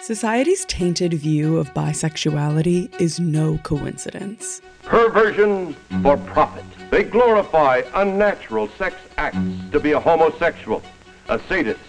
Society's tainted view of bisexuality is no coincidence. Perversion for profit. They glorify unnatural sex acts to be a homosexual, a sadist,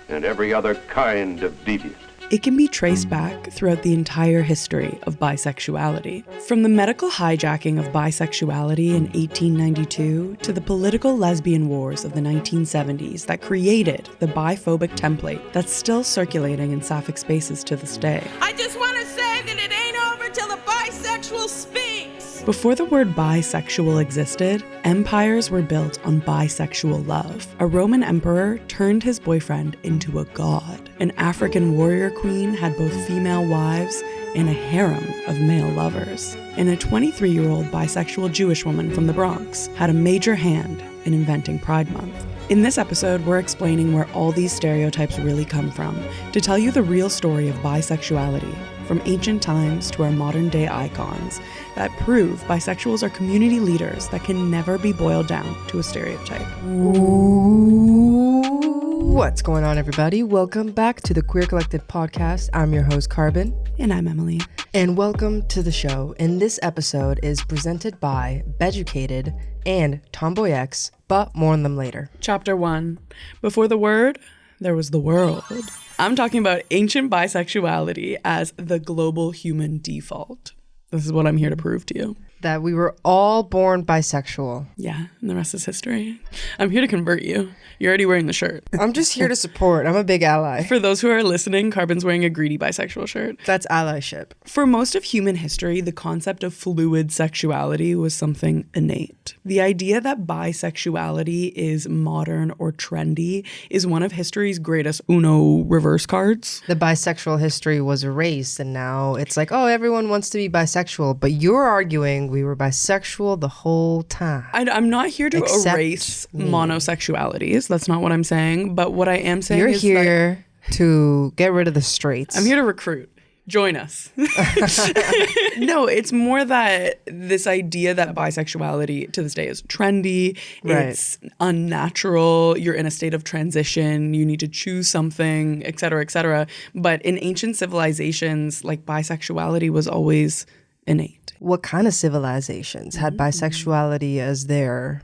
and every other kind of deviant. It can be traced back throughout the entire history of bisexuality. From the medical hijacking of bisexuality in 1892 to the political lesbian wars of the 1970s that created the biphobic template that's still circulating in sapphic spaces to this day. I just want to say that it ain't over till the bisexual speaks. Before the word bisexual existed, empires were built on bisexual love. A Roman emperor turned his boyfriend into a god. An African warrior queen had both female wives and a harem of male lovers. And a 23-year-old bisexual Jewish woman from the Bronx had a major hand in inventing Pride Month. In this episode, we're explaining where all these stereotypes really come from to tell you the real story of bisexuality, from ancient times to our modern-day icons that prove bisexuals are community leaders that can never be boiled down to a stereotype. What's going on, everybody? Welcome back to the Queer Collective podcast. I'm your host, Carbon. And I'm Emily. And welcome to the show. And this episode is presented by Beducated and Tomboy X, but more on them later. Chapter 1. Before the word, there was the world. I'm talking about ancient bisexuality as the global human default. This is what I'm here to prove to you. That we were all born bisexual. Yeah, and the rest is history. I'm here to convert you. You're already wearing the shirt. I'm just here to support. I'm a big ally. For those who are listening, Carbon's wearing a greedy bisexual shirt. That's allyship. For most of human history, the concept of fluid sexuality was something innate. The idea that bisexuality is modern or trendy is one of history's greatest Uno reverse cards. The bisexual history was erased, and now it's like, oh, everyone wants to be bisexual, but you're arguing we were bisexual the whole time. I'm not here to erase monosexualities. That's not what I'm saying. But what I am saying is you're here to get rid of the straights. I'm here to recruit. Join us. No, it's more that this idea that bisexuality to this day is trendy. Right. It's unnatural. You're in a state of transition. You need to choose something, et cetera, et cetera. But in ancient civilizations, like bisexuality was always innate. What kind of civilizations had bisexuality as their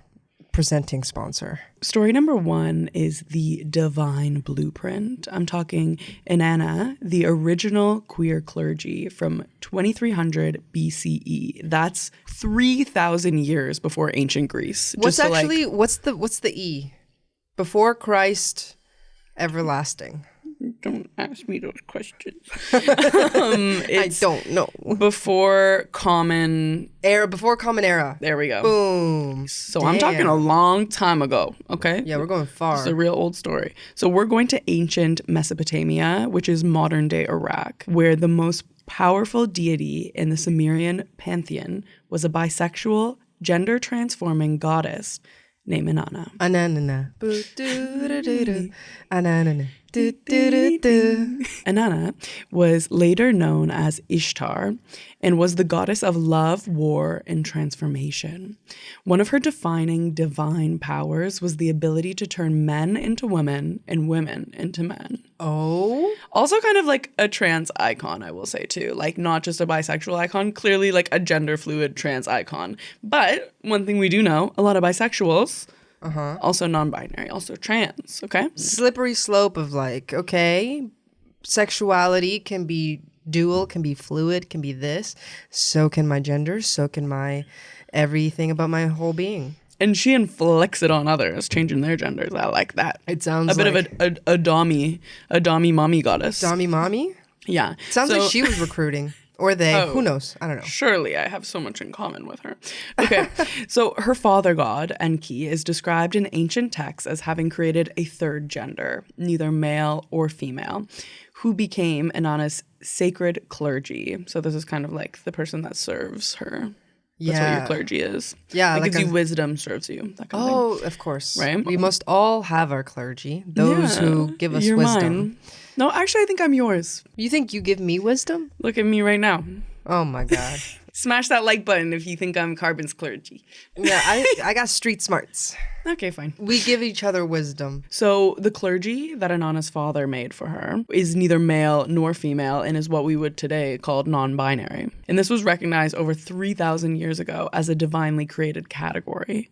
presenting sponsor? Story number 1 is the divine blueprint. I'm talking Inanna, the original queer clergy from 2300 BCE. That's 3,000 years before ancient Greece. What's the E? Before Christ, everlasting. Don't ask me those questions. I don't know. Before common era. There we go. Boom. So I'm talking a long time ago, okay? Yeah, we're going far. It's a real old story. So we're going to ancient Mesopotamia, which is modern day Iraq, where the most powerful deity in the Sumerian pantheon was a bisexual, gender transforming goddess named Inanna. Inanna was later known as Ishtar and was the goddess of love, war, and transformation. One of her defining divine powers was the ability to turn men into women and women into men. Oh. Also kind of like a trans icon, I will say too. Like not just a bisexual icon, clearly like a gender fluid trans icon. But one thing we do know, a lot of bisexuals, also non-binary, also trans, okay? Slippery slope of like, okay, sexuality can be dual, can be fluid, can be this. So can my gender, so can my everything about my whole being. And she inflicts it on others, changing their genders. I like that. It sounds a bit like of a dommy mommy goddess. Dommy mommy? Yeah. Sounds like she was recruiting. Or they, who knows? I don't know. Surely I have so much in common with her. Okay, so her father god, Enki, is described in ancient texts as having created a third gender, neither male or female, who became Inanna's sacred clergy. So this is kind of like the person that serves her. That's what your clergy is. Yeah. It gives you wisdom, serves you. That kind of thing. Of course. Right? We must all have our clergy, those who give us wisdom. Mine. No, actually, I think I'm yours. You think you give me wisdom? Look at me right now. Oh my God. Smash that like button if you think I'm Carbon's clergy. Yeah, I got street smarts. Okay, fine. We give each other wisdom. So the clergy that Inanna's father made for her is neither male nor female and is what we would today call non-binary. And this was recognized over 3,000 years ago as a divinely created category.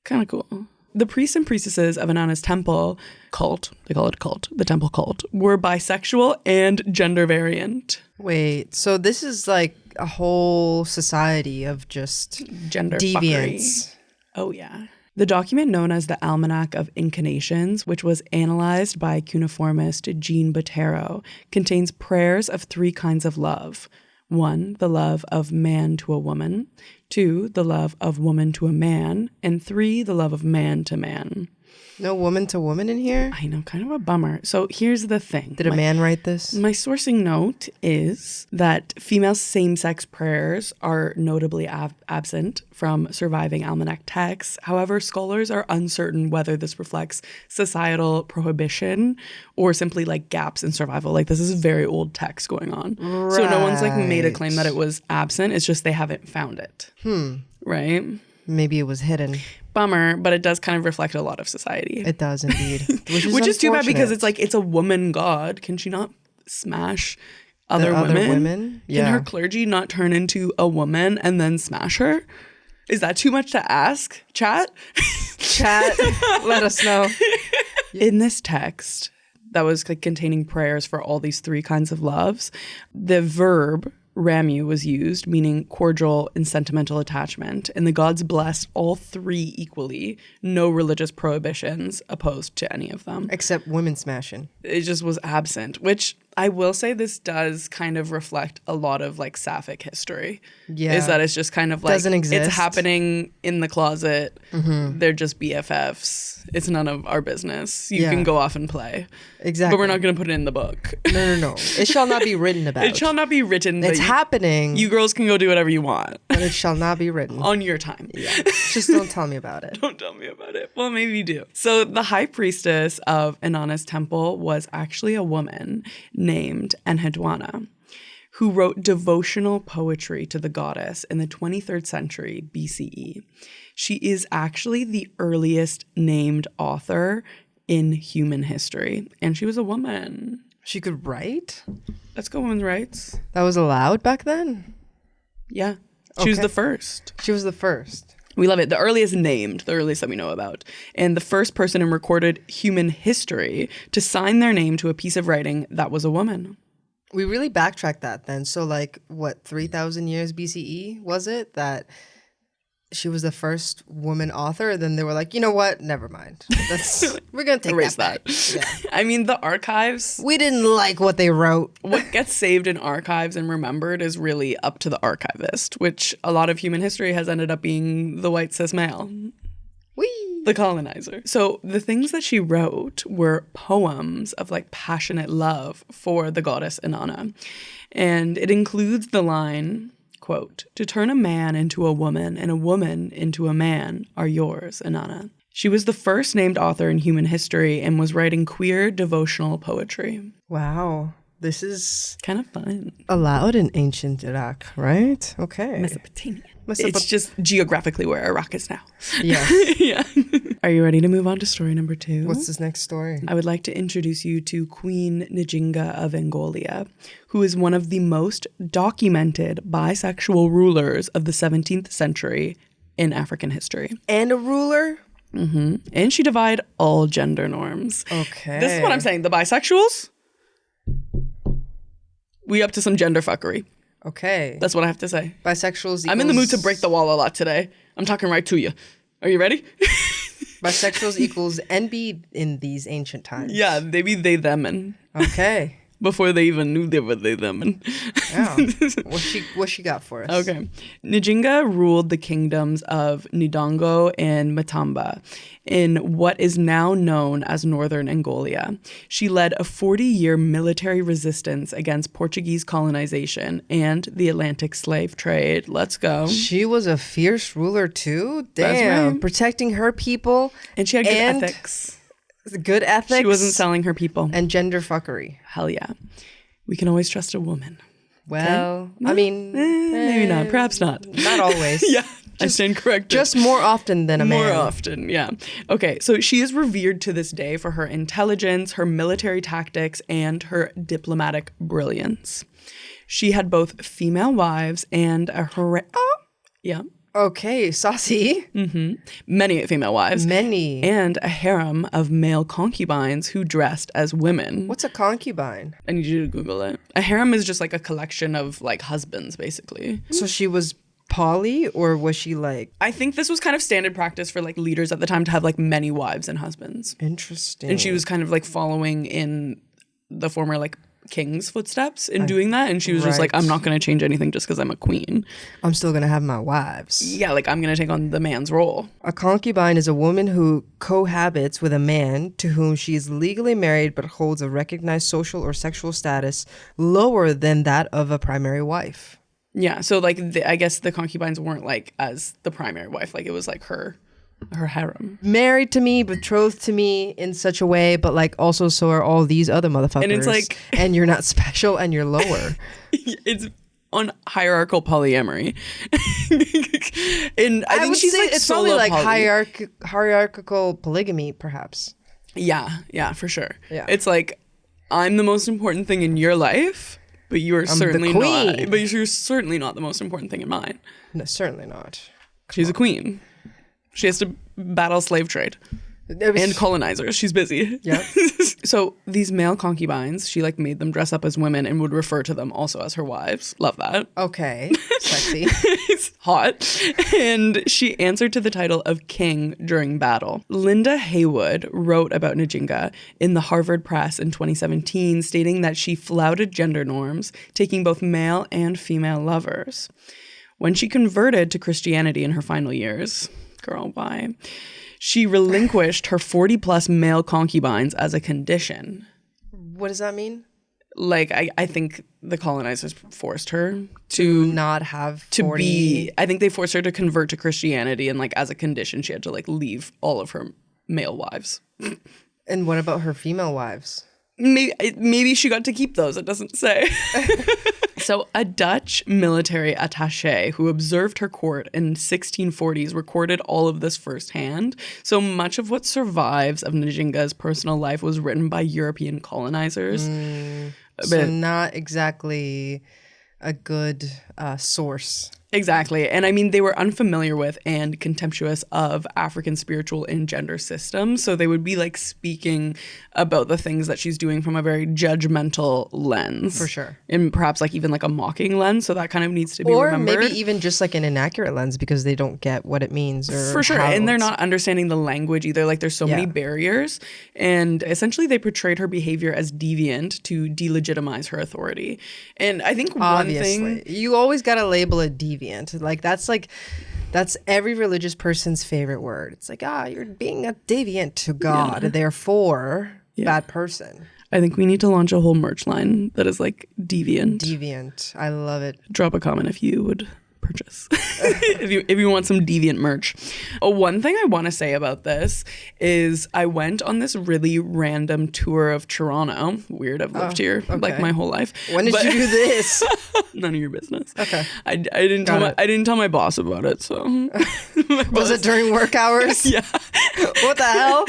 Kind of cool. The priests and priestesses of Inanna's temple cult, they call it a cult, the temple cult, were bisexual and gender variant. Wait, so this is like a whole society of just Gender deviants. fuckery. Oh, yeah. The document known as the Almanac of Incarnations, which was analyzed by cuneiformist Jean Botero, contains prayers of 3 kinds of love. 1, the love of man to a woman. 2, the love of woman to a man. And 3, the love of man to man. No woman to woman in here? I know, kind of a bummer. So here's the thing. Did a man write this? My sourcing note is that female same-sex prayers are notably absent from surviving almanac texts. However, scholars are uncertain whether this reflects societal prohibition or simply like gaps in survival. Like this is a very old text going on. Right. So no one's like made a claim that it was absent. It's just they haven't found it. Right? Maybe it was hidden. Bummer, but it does kind of reflect a lot of society. It does indeed. Which is too bad because it's like, it's a woman god. Can she not smash other women? Yeah. Can her clergy not turn into a woman and then smash her? Is that too much to ask? Chat? Chat, let us know. In this text that was like containing prayers for all these 3 kinds of loves, the verb ramu was used, meaning cordial and sentimental attachment, and the gods blessed all 3 equally. No religious prohibitions opposed to any of them. Except women smashing. It just was absent, which I will say this does kind of reflect a lot of like sapphic history. Yeah. Is that it's just kind of like, doesn't exist. It's happening in the closet. They're just BFFs. It's none of our business. You can go off and play. Exactly. But we're not going to put it in the book. No. It shall not be written about. It shall not be written. It's happening. You girls can go do whatever you want. But it shall not be written. On your time. Yeah. Just don't tell me about it. Don't tell me about it. Well, maybe you do. So the high priestess of Inanna's temple was actually a woman named Enheduanna, who wrote devotional poetry to the goddess in the 23rd century BCE. She is actually the earliest named author in human history, and she was a woman. She could write? Let's go women's rights. That was allowed back then? Yeah. She was the first. She was the first. We love it. The earliest named, the earliest that we know about. And the first person in recorded human history to sign their name to a piece of writing that was a woman. We really backtracked that then. So like, what, 3,000 years BCE was it that she was the first woman author? Then they were like, you know what? Never mind. We're going to take Erase that. Yeah. I mean, the archives. We didn't like what they wrote. What gets saved in archives and remembered is really up to the archivist, which a lot of human history has ended up being the white cis male. Whee! The colonizer. So the things that she wrote were poems of like passionate love for the goddess Inanna. And it includes the line, quote, "To turn a man into a woman and a woman into a man are yours, Inanna." She was the first named author in human history and was writing queer devotional poetry. Wow. This is kind of fun. Allowed in ancient Iraq, right? Okay. Mesopotamia. It's just geographically where Iraq is now. Yeah. Yeah. Are you ready to move on to story number 2? What's this next story? I would like to introduce you to Queen Njinga of Angolia, who is one of the most documented bisexual rulers of the 17th century in African history. And a ruler? Mm-hmm. And she defied all gender norms. Okay. This is what I'm saying. The bisexuals, we up to some gender fuckery. Okay. That's what I have to say. Bisexuals equals... I'm in the mood to break the wall a lot today. I'm talking right to you. Are you ready? Bisexuals equals NB in these ancient times. Yeah, they be they, them, and... Okay. Before they even knew they were they, them, and... Yeah. What she got for us? Okay. Njinga ruled the kingdoms of Ndongo and Matamba in what is now known as northern Angola. She led a 40-year military resistance against Portuguese colonization and the Atlantic slave trade. Let's go. She was a fierce ruler too? Damn. Right. Protecting her people. And she had good ethics. Good ethics. She wasn't selling her people. And gender fuckery. Hell yeah. We can always trust a woman. Well, I mean, maybe not. Perhaps not. Not always. Yeah. I stand corrected. Just more often than a man. More often, yeah. Okay, so she is revered to this day for her intelligence, her military tactics, and her diplomatic brilliance. She had both female wives and a yeah. Okay, saucy. Many female wives. Many. And a harem of male concubines who dressed as women. What's a concubine? I need you to Google it. A harem is just like a collection of like husbands, basically. So she was poly, or was she like... I think this was kind of standard practice for like leaders at the time to have like many wives and husbands. Interesting. And she was kind of like following in the former like king's footsteps in doing that. And she was just like, I'm not going to change anything just because I'm a queen. I'm still going to have my wives. Yeah, like I'm going to take on the man's role. A concubine is a woman who cohabits with a man to whom she is legally married but holds a recognized social or sexual status lower than that of a primary wife. Yeah, so like I guess the concubines weren't like as the primary wife, like it was like her harem. Married to me, betrothed to me in such a way, but like also so are all these other motherfuckers. And it's like, and you're not special and you're lower. It's on hierarchical polyamory. And I think she's like it's probably like poly. hierarchical polygamy, perhaps. Yeah, for sure. Yeah. It's like I'm the most important thing in your life. But you are certainly not. But you're certainly not the most important thing in mine. No, certainly not. She's a queen. She has to battle slave trade and colonizers. She's busy. Yep. So these male concubines, she like made them dress up as women and would refer to them also as her wives. Love that. Okay. Sexy. It's hot. And she answered to the title of king during battle. Linda Haywood wrote about Njinga in the Harvard Press in 2017, stating that she flouted gender norms, taking both male and female lovers. When she converted to Christianity in her final years, girl, why? She relinquished her 40-plus male concubines as a condition. What does that mean? Like, I think the colonizers forced her to not have 40... to be... I think they forced her to convert to Christianity, and like as a condition, she had to like leave all of her male wives. And what about her female wives? Maybe she got to keep those. It doesn't say. So a Dutch military attaché who observed her court in 1640s recorded all of this firsthand. So much of what survives of Njinga's personal life was written by European colonizers. So not exactly a good source. Exactly. And I mean, they were unfamiliar with and contemptuous of African spiritual and gender systems. So they would be like speaking about the things that she's doing from a very judgmental lens. For sure. And perhaps like even like a mocking lens. So that kind of needs to be remembered. Or maybe even just like an inaccurate lens because they don't get what it means. Or for sure. And they're not understanding the language either. Like there's so many barriers. And essentially they portrayed her behavior as deviant to delegitimize her authority. And I think one thing... You always got to label it deviant. That's every religious person's favorite word. It's like, you're being a deviant to God, therefore bad person. I think we need to launch a whole merch line that is like deviant. Deviant. I love it. Drop a comment if you would purchase. if you want some deviant merch. One thing I want to say about this is I went on this really random tour of Toronto. Weird, I've lived here like my whole life. When did you do this? None of your business. Okay. I didn't tell my boss about it, so Was it during work hours? Yeah. What the hell?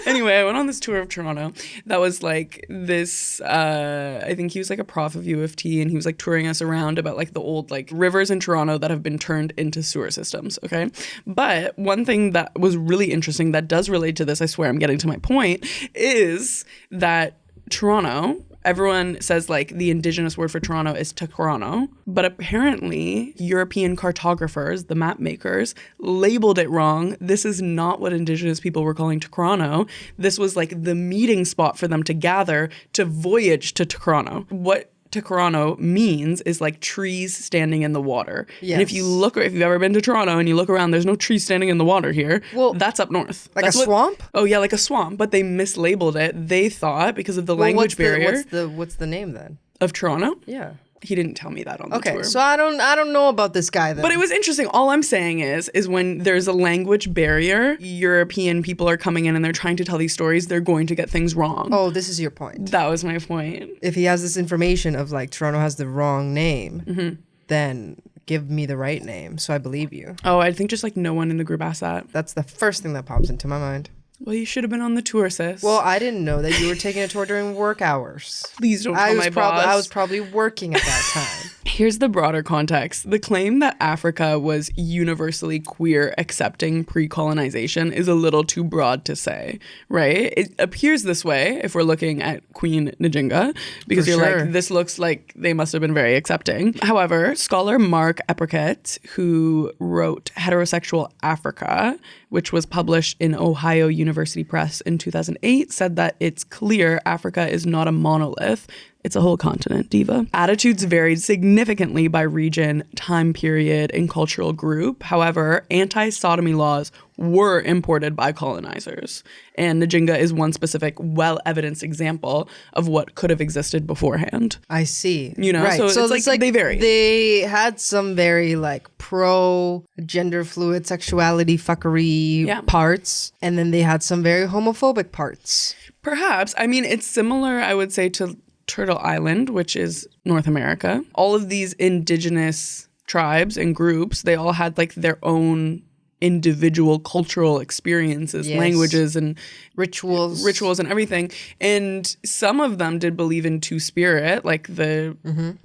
Anyway, I went on this tour of Toronto that was like this I think he was like a prof of U of T, and he was like touring us around about like the old like rivers in Toronto that have been turned into sewer systems, okay? But one thing that was really interesting that does relate to this, I swear I'm getting to my point, is that Toronto, everyone says like the indigenous word for Toronto is Toronto, but apparently European cartographers, the map makers, labeled it wrong. This is not what indigenous people were calling Toronto. This was like the meeting spot for them to gather to voyage to Toronto. What Toronto means is like trees standing in the water. Yes. And if you've ever been to Toronto and you look around, there's no trees standing in the water here. Well, that's up north. Like that's a swamp? Oh yeah, like a swamp. But they mislabeled it. They thought because of the language barrier. What's the name then? Of Toronto? Yeah. He didn't tell me that on the tour. Okay, so I don't know about this guy then. But it was interesting. All I'm saying is when there's a language barrier, European people are coming in and they're trying to tell these stories, they're going to get things wrong. Oh, this is your point. That was my point. If he has this information of like Toronto has the wrong name, then give me the right name so I believe you. Oh, I think just like no one in the group asked that. That's the first thing that pops into my mind. Well, you should have been on the tour, sis. Well, I didn't know that you were taking a tour during work hours. Please don't tell my boss. I was probably working at that time. Here's the broader context. The claim that Africa was universally queer accepting pre-colonization is a little too broad to say, right? It appears this way if we're looking at Queen Njinga, because you're like, this looks like they must have been very accepting. However, scholar Mark Epperkett, who wrote Heterosexual Africa, which was published in Ohio University Press in 2008, said that it's clear Africa is not a monolith. It's a whole continent, diva. Attitudes varied significantly by region, time period, and cultural group. However, anti-sodomy laws were imported by colonizers. And Njinga is one specific, well-evidenced example of what could have existed beforehand. I see. You know, right. so it's like they vary. They had some very like pro-gender fluid sexuality fuckery parts. And then they had some very homophobic parts. Perhaps. I mean, it's similar, I would say, to Turtle Island, which is North America. All of these indigenous tribes and groups, they all had like their own individual cultural experiences, languages and rituals and everything. And some of them did believe in two-spirit, like the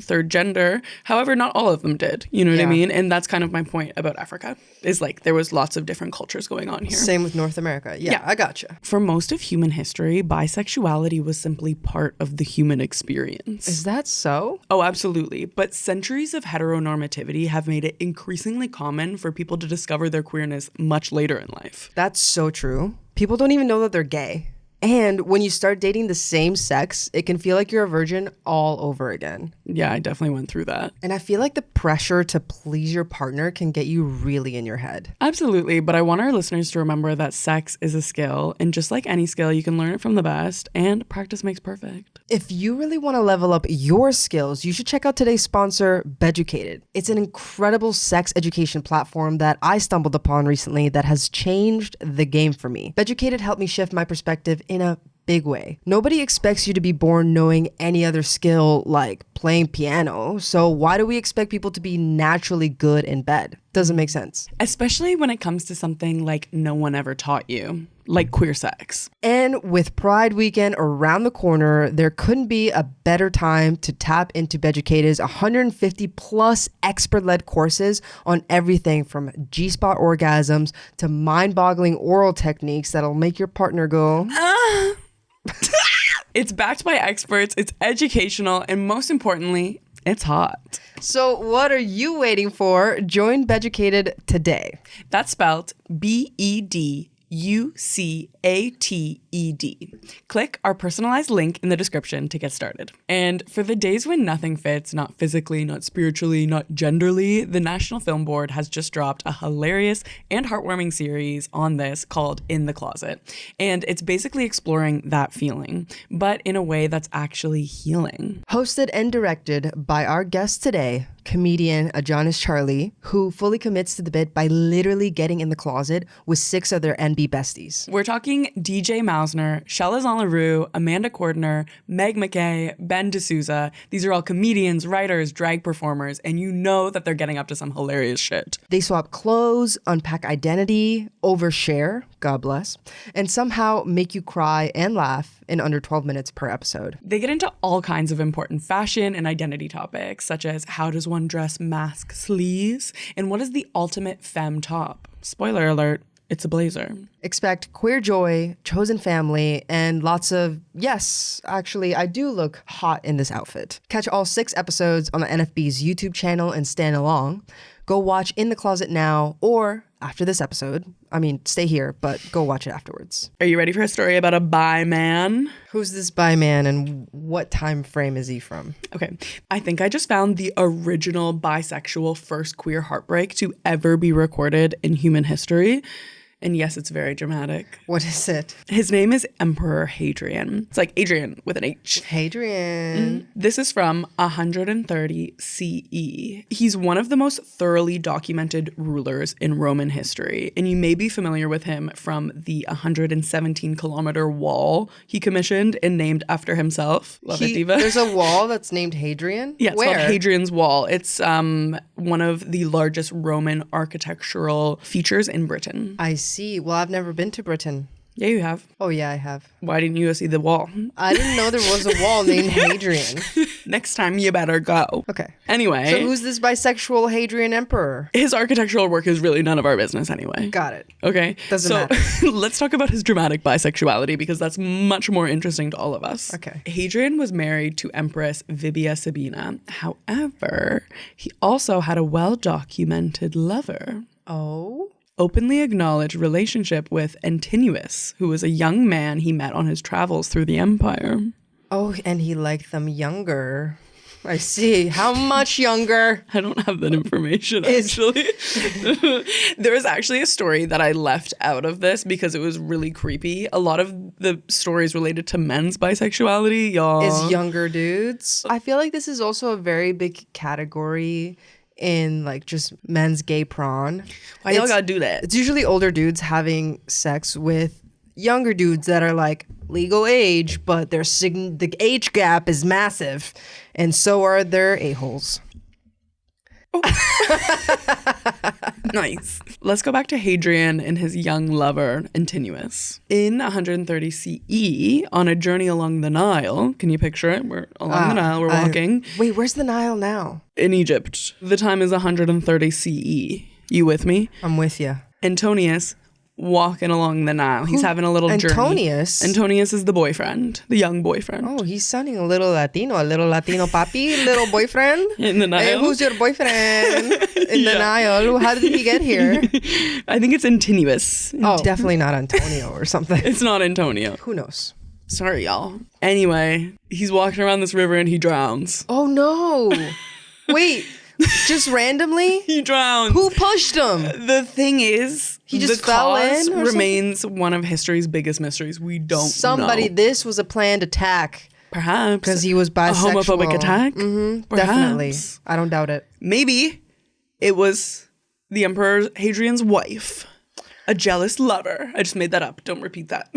third gender. However, not all of them did. You know what I mean? And that's kind of my point about Africa, is like there was lots of different cultures going on here. Same with North America. Yeah, I gotcha. For most of human history, bisexuality was simply part of the human experience. Is that so? Oh, absolutely. But centuries of heteronormativity have made it increasingly common for people to discover their queerness much later in life. That's so true. People don't even know that they're gay. And when you start dating the same sex, it can feel like you're a virgin all over again. Yeah, I definitely went through that. And I feel like the pressure to please your partner can get you really in your head. Absolutely. But I want our listeners to remember that sex is a skill. And just like any skill, you can learn it from the best. And practice makes perfect. If you really want to level up your skills, you should check out today's sponsor, Beducated. It's an incredible sex education platform that I stumbled upon recently that has changed the game for me. Beducated helped me shift my perspective in a big way. Nobody expects you to be born knowing any other skill like playing piano. So why do we expect people to be naturally good in bed? Doesn't make sense. Especially when it comes to something like no one ever taught you, like queer sex. And with Pride Weekend around the corner, there couldn't be a better time to tap into Beducated's 150 plus expert-led courses on everything from G-spot orgasms to mind-boggling oral techniques that'll make your partner go... It's backed by experts, it's educational, and most importantly, it's hot. So what are you waiting for? Join Beducated today. That's spelled BEDUCATED. Click our personalized link in the description to get started. And for the days when nothing fits, not physically, not spiritually, not genderly, the National Film Board has just dropped a hilarious and heartwarming series on this called In the Closet. And it's basically exploring that feeling, but in a way that's actually healing. Hosted and directed by our guest today, comedian Adonis Charlie, who fully commits to the bit by literally getting in the closet with 6 other NB besties. We're talking DJ Mausner, Shelazan LaRue, Amanda Cordner, Meg McKay, Ben D'Souza. These are all comedians, writers, drag performers, and you know that they're getting up to some hilarious shit. They swap clothes, unpack identity, overshare, God bless, and somehow make you cry and laugh in under 12 minutes per episode. They get into all kinds of important fashion and identity topics, such as how does one dress mask sleeves, and what is the ultimate femme top? Spoiler alert, it's a blazer. Expect queer joy, chosen family, and lots of, yes, actually, I do look hot in this outfit. Catch all 6 episodes on the NFB's YouTube channel and stand along. Go watch In the Closet now or after this episode. I mean, stay here, but go watch it afterwards. Are you ready for a story about a bi man? Who's this bi man and what time frame is he from? Okay, I think I just found the original bisexual first queer heartbreak to ever be recorded in human history. And yes, it's very dramatic. What is it? His name is Emperor Hadrian. It's like Adrian with an H. Hadrian. This is from 130 CE. He's one of the most thoroughly documented rulers in Roman history, and you may be familiar with him from the 117-kilometer wall he commissioned and named after himself. Love it, Diva. There's a wall that's named Hadrian? Yeah, it's Where? called Hadrian's Wall. It's one of the largest Roman architectural features in Britain. I see. Well, I've never been to Britain. Yeah, you have. Oh, yeah, I have. Why didn't you go see the wall? I didn't know there was a wall named Hadrian. Next time you better go. Okay. Anyway. So who's this bisexual Hadrian emperor? His architectural work is really none of our business anyway. Got it. Okay. Doesn't matter. Let's talk about his dramatic bisexuality because that's much more interesting to all of us. Okay. Hadrian was married to Empress Vibia Sabina. However, he also had a well-documented lover. Oh? Openly acknowledged relationship with Antinous, who was a young man he met on his travels through the empire. Oh, and he liked them younger. I see. How much younger? I don't have that information, actually. There was actually a story that I left out of this because it was really creepy. A lot of the stories related to men's bisexuality, y'all. Is younger dudes. I feel like this is also a very big category in like just men's gay prawn. Why y'all gotta do that? It's usually older dudes having sex with younger dudes that are like legal age, but the age gap is massive, and so are their a-holes. Nice. Let's go back to Hadrian and his young lover, Antinous. In 130 CE, on a journey along the Nile, can you picture it? We're along the Nile, we're walking. Wait, where's the Nile now? In Egypt. The time is 130 CE. You with me? I'm with you. Antonius walking along the Nile. He's having a little journey. Antonius? Antonius is the boyfriend, the young boyfriend. Oh, he's sounding a little Latino papi, little boyfriend. In the Nile. Hey, who's your boyfriend in the Nile? How did he get here? I think it's Antinous. Oh, definitely not Antonio or something. It's not Antonio. Who knows? Sorry, y'all. Anyway, he's walking around this river and he drowns. Oh, no. Wait, just randomly? He drowns. Who pushed him? The thing is, He just the fell cause in or remains one of history's biggest mysteries. We don't know. This was a planned attack. Perhaps. Because he was bisexual. A homophobic attack? Mm-hmm, Perhaps. definitely. I don't doubt it. Maybe it was the Emperor Hadrian's wife. A jealous lover. I just made that up. Don't repeat that.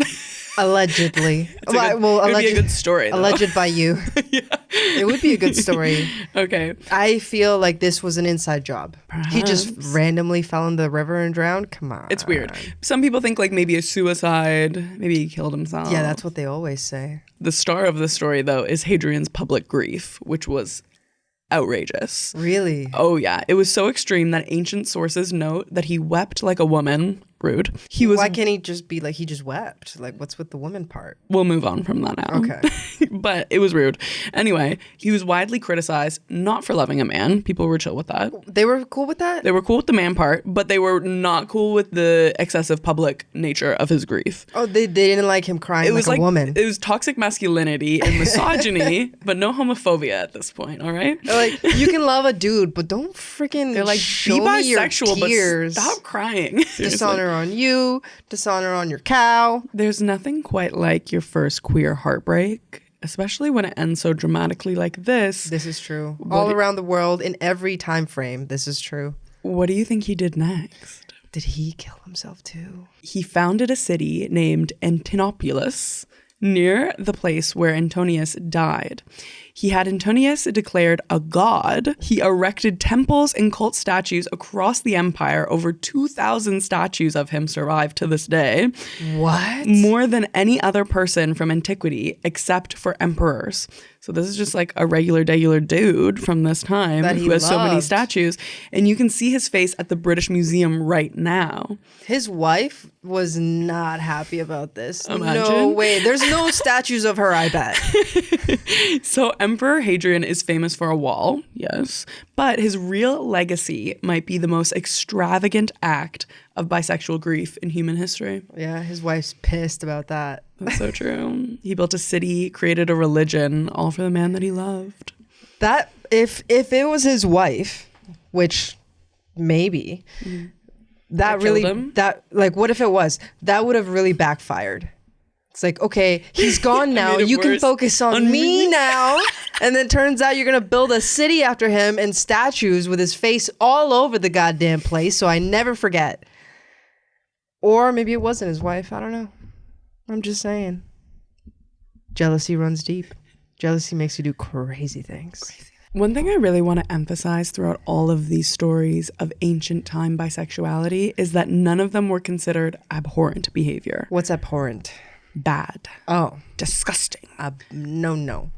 Allegedly. It would be a good story, though. Alleged by you. Yeah. It would be a good story. Okay. I feel like this was an inside job. Perhaps. He just randomly fell in the river and drowned. Come on. It's weird. Some people think like maybe a suicide. Maybe he killed himself. Yeah, that's what they always say. The star of the story, though, is Hadrian's public grief, which was outrageous. Really? Oh, yeah. It was so extreme that ancient sources note that he wept like a woman. Rude. Why can't he just be like, he just wept? Like, what's with the woman part? We'll move on from that now. Okay. But it was rude. Anyway, he was widely criticized, not for loving a man. People were chill with that. They were cool with that? They were cool with the man part, but they were not cool with the excessive public nature of his grief. Oh, they didn't like him crying like a woman. It was toxic masculinity and misogyny, but no homophobia at this point, all right? They're like, you can love a dude, but don't freaking They're like, show be me your bisexual, tears. but stop crying. Dishonor on you, dishonor on your cow. There's nothing quite like your first queer heartbreak, especially when it ends so dramatically like this. This is true. All around the world, in every time frame, this is true. What do you think he did next? Did he kill himself too? He founded a city named Antinopolis near the place where Antonius died. He had Antonius declared a god. He erected temples and cult statues across the empire. Over 2,000 statues of him survive to this day. What? More than any other person from antiquity, except for emperors. So this is just like a regular dude from this time who has so many statues. And you can see his face at the British Museum right now. His wife was not happy about this. Imagine. No way. There's no statues of her, I bet. So Emperor Hadrian is famous for a wall, yes, but his real legacy might be the most extravagant act of bisexual grief in human history. Yeah, his wife's pissed about that. That's so true. He built a city, created a religion, all for the man that he loved. That if it was his wife, which maybe, that killed really, him? that, like, what if it was? That would have really backfired. It's like, okay, he's gone now. made it You can worse. focus on me now. And then turns out you're going to build a city after him and statues with his face all over the goddamn place so I never forget. Or maybe it wasn't his wife. I don't know. I'm just saying. Jealousy runs deep. Jealousy makes you do crazy things. One thing I really want to emphasize throughout all of these stories of ancient time bisexuality is that none of them were considered abhorrent behavior. What's abhorrent? Bad. Oh, Disgusting. no.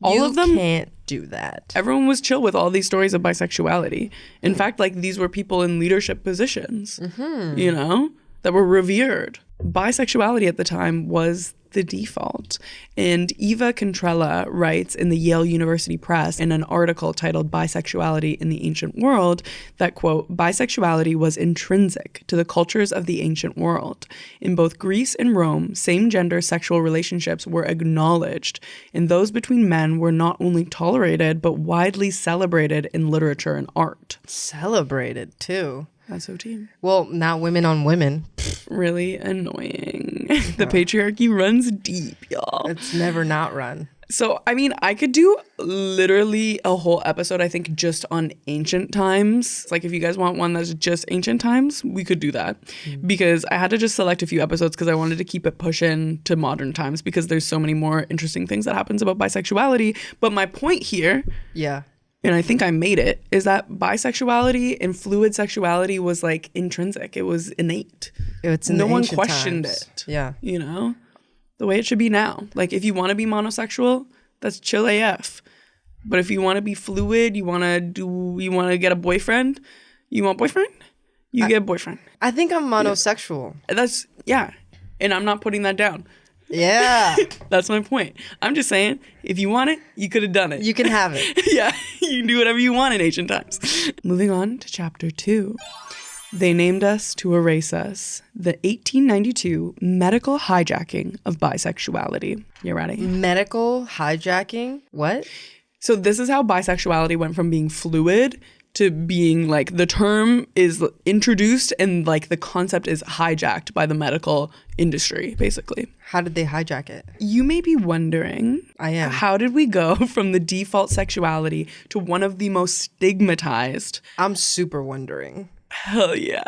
All of them- You can't do that. Everyone was chill with all these stories of bisexuality. In fact, like, these were people in leadership positions, you know, that were revered. Bisexuality at the time was the default. And Eva Contrella writes in the Yale University Press in an article titled Bisexuality in the Ancient World that, quote, bisexuality was intrinsic to the cultures of the ancient world. In both Greece and Rome, same-gender sexual relationships were acknowledged, and those between men were not only tolerated, but widely celebrated in literature and art. Celebrated, too. That's so team. Well, not women on women. Really annoying. The patriarchy runs deep, y'all. It's never not run. So, I mean, I could do literally a whole episode, I think, just on ancient times. Like, if you guys want one that's just ancient times, we could do that. Because I had to just select a few episodes because I wanted to keep it pushing to modern times because there's so many more interesting things that happens about bisexuality. But my point here, Yeah. and I think I made it, is that bisexuality and fluid sexuality was like intrinsic. It was innate. It's in No the one ancient questioned times. it. Yeah. You know? The way it should be now. Like, if you want to be monosexual, that's chill AF. But if you want to be fluid, you want to get a boyfriend, you want boyfriend, you get a boyfriend. I think I'm monosexual. That's, yeah. And I'm not putting that down. Yeah. That's my point. I'm just saying, if you want it, you could have done it. You can have it. Yeah, you can do whatever you want in ancient times. Moving on to chapter 2. They named us to erase us. The 1892 medical hijacking of bisexuality. You ready? Medical hijacking? What? So this is how bisexuality went from being fluid to being like, the term is introduced and like the concept is hijacked by the medical industry, basically. How did they hijack it? You may be wondering, I am. how did we go from the default sexuality to one of the most stigmatized? I'm super wondering. Hell yeah.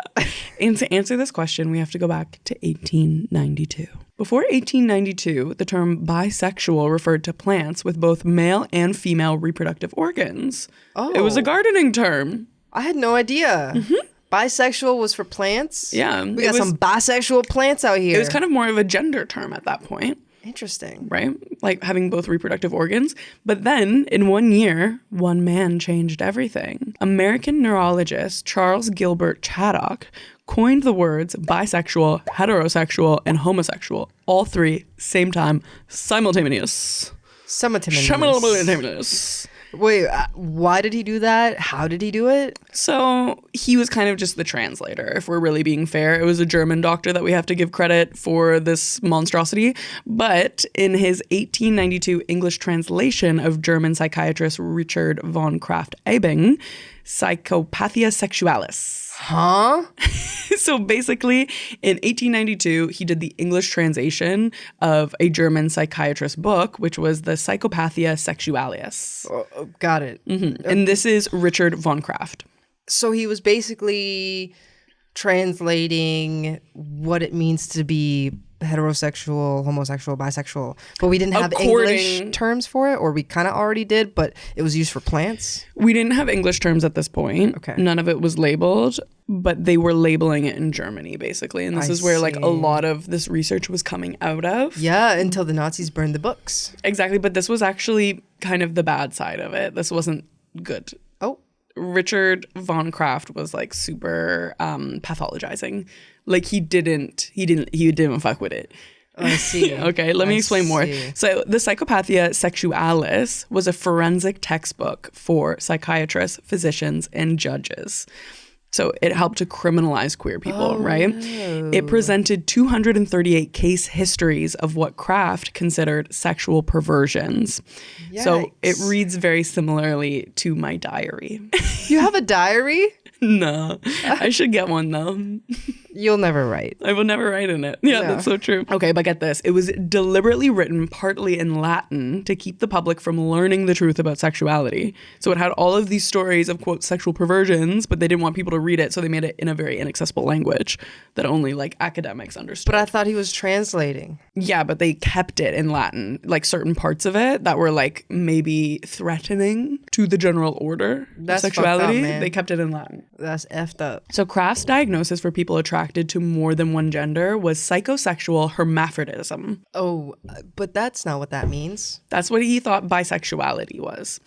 And to answer this question, we have to go back to 1892. Before 1892, the term bisexual referred to plants with both male and female reproductive organs. Oh. It was a gardening term. I had no idea. Bisexual was for plants? Yeah. We got some bisexual plants out here. It was kind of more of a gender term at that point. Interesting. Right? Like having both reproductive organs. But then in 1 year, one man changed everything. American neurologist Charles Gilbert Chaddock coined the words bisexual, heterosexual, and homosexual. All three, same time, simultaneous. Simultaneous. Wait, why did he do that? How did he do it? So he was kind of just the translator, if we're really being fair. It was a German doctor that we have to give credit for this monstrosity. But in his 1892 English translation of German psychiatrist Richard von Krafft-Ebing, Psychopathia Sexualis. Huh? So basically, in 1892, he did the English translation of a German psychiatrist book, which was the Psychopathia Sexualis. Got it. And this is Richard von Krafft. So he was basically translating what it means to be heterosexual, homosexual, bisexual, but we didn't have English terms for it, or we kind of already did, but it was used for plants. We didn't have English terms at this point. Okay. None of it was labeled, but they were labeling it in Germany, basically. And this is where like a lot of this research was coming out of. Yeah, until the Nazis burned the books. Exactly, but this was actually kind of the bad side of it. This wasn't good. Oh. Richard von Krafft was like super pathologizing. Like he didn't fuck with it. I see. Okay, let me explain more. see. So the Psychopathia Sexualis was a forensic textbook for psychiatrists, physicians, and judges. So it helped to criminalize queer people, right? No. It presented 238 case histories of what Krafft considered sexual perversions. So it Yikes. reads very similarly to my diary. You have a diary? No, I should get one though. You'll never write. I will never write in it. Yeah, that's so true. Okay, but get this. It was deliberately written partly in Latin to keep the public from learning the truth about sexuality. So it had all of these stories of, quote, sexual perversions, but they didn't want people to read it, so they made it in a very inaccessible language that only, like, academics understood. But I thought he was translating. Yeah, but they kept it in Latin, like certain parts of it that were, like, maybe threatening to the general order That's of sexuality. fucked up, man. They kept it in Latin. That's effed up. So Kraft's diagnosis for people attracted to more than one gender was psychosexual hermaphrodism. Oh, but that's not what that means. That's what he thought bisexuality was.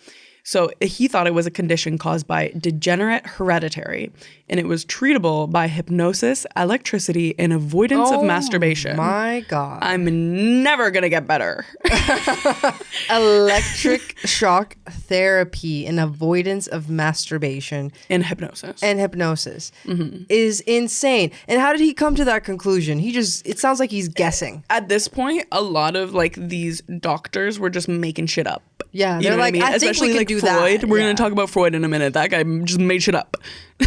So he thought it was a condition caused by degenerate hereditary, and it was treatable by hypnosis, electricity, and avoidance of masturbation. My God. I'm never going to get better. Electric shock therapy and avoidance of masturbation And hypnosis. is insane. And how did he come to that conclusion? It sounds like he's guessing. At this point, a lot of like these doctors were just making shit up. Yeah, You they're know what like, I mean? I think Especially we can like do Freud. that. We're Yeah. going to talk about Freud in a minute. That guy just made shit up.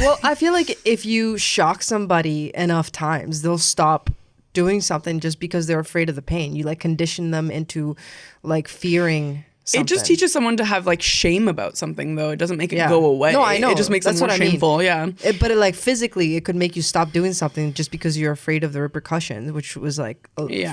Well, I feel like if you shock somebody enough times, they'll stop doing something just because they're afraid of the pain. You like condition them into like fearing something. It just teaches someone to have like shame about something, though. It doesn't make it Yeah. go away. No, I know. It just makes That's them more what I mean. shameful. Yeah. But it, like physically, it could make you stop doing something just because you're afraid of the repercussions, which was like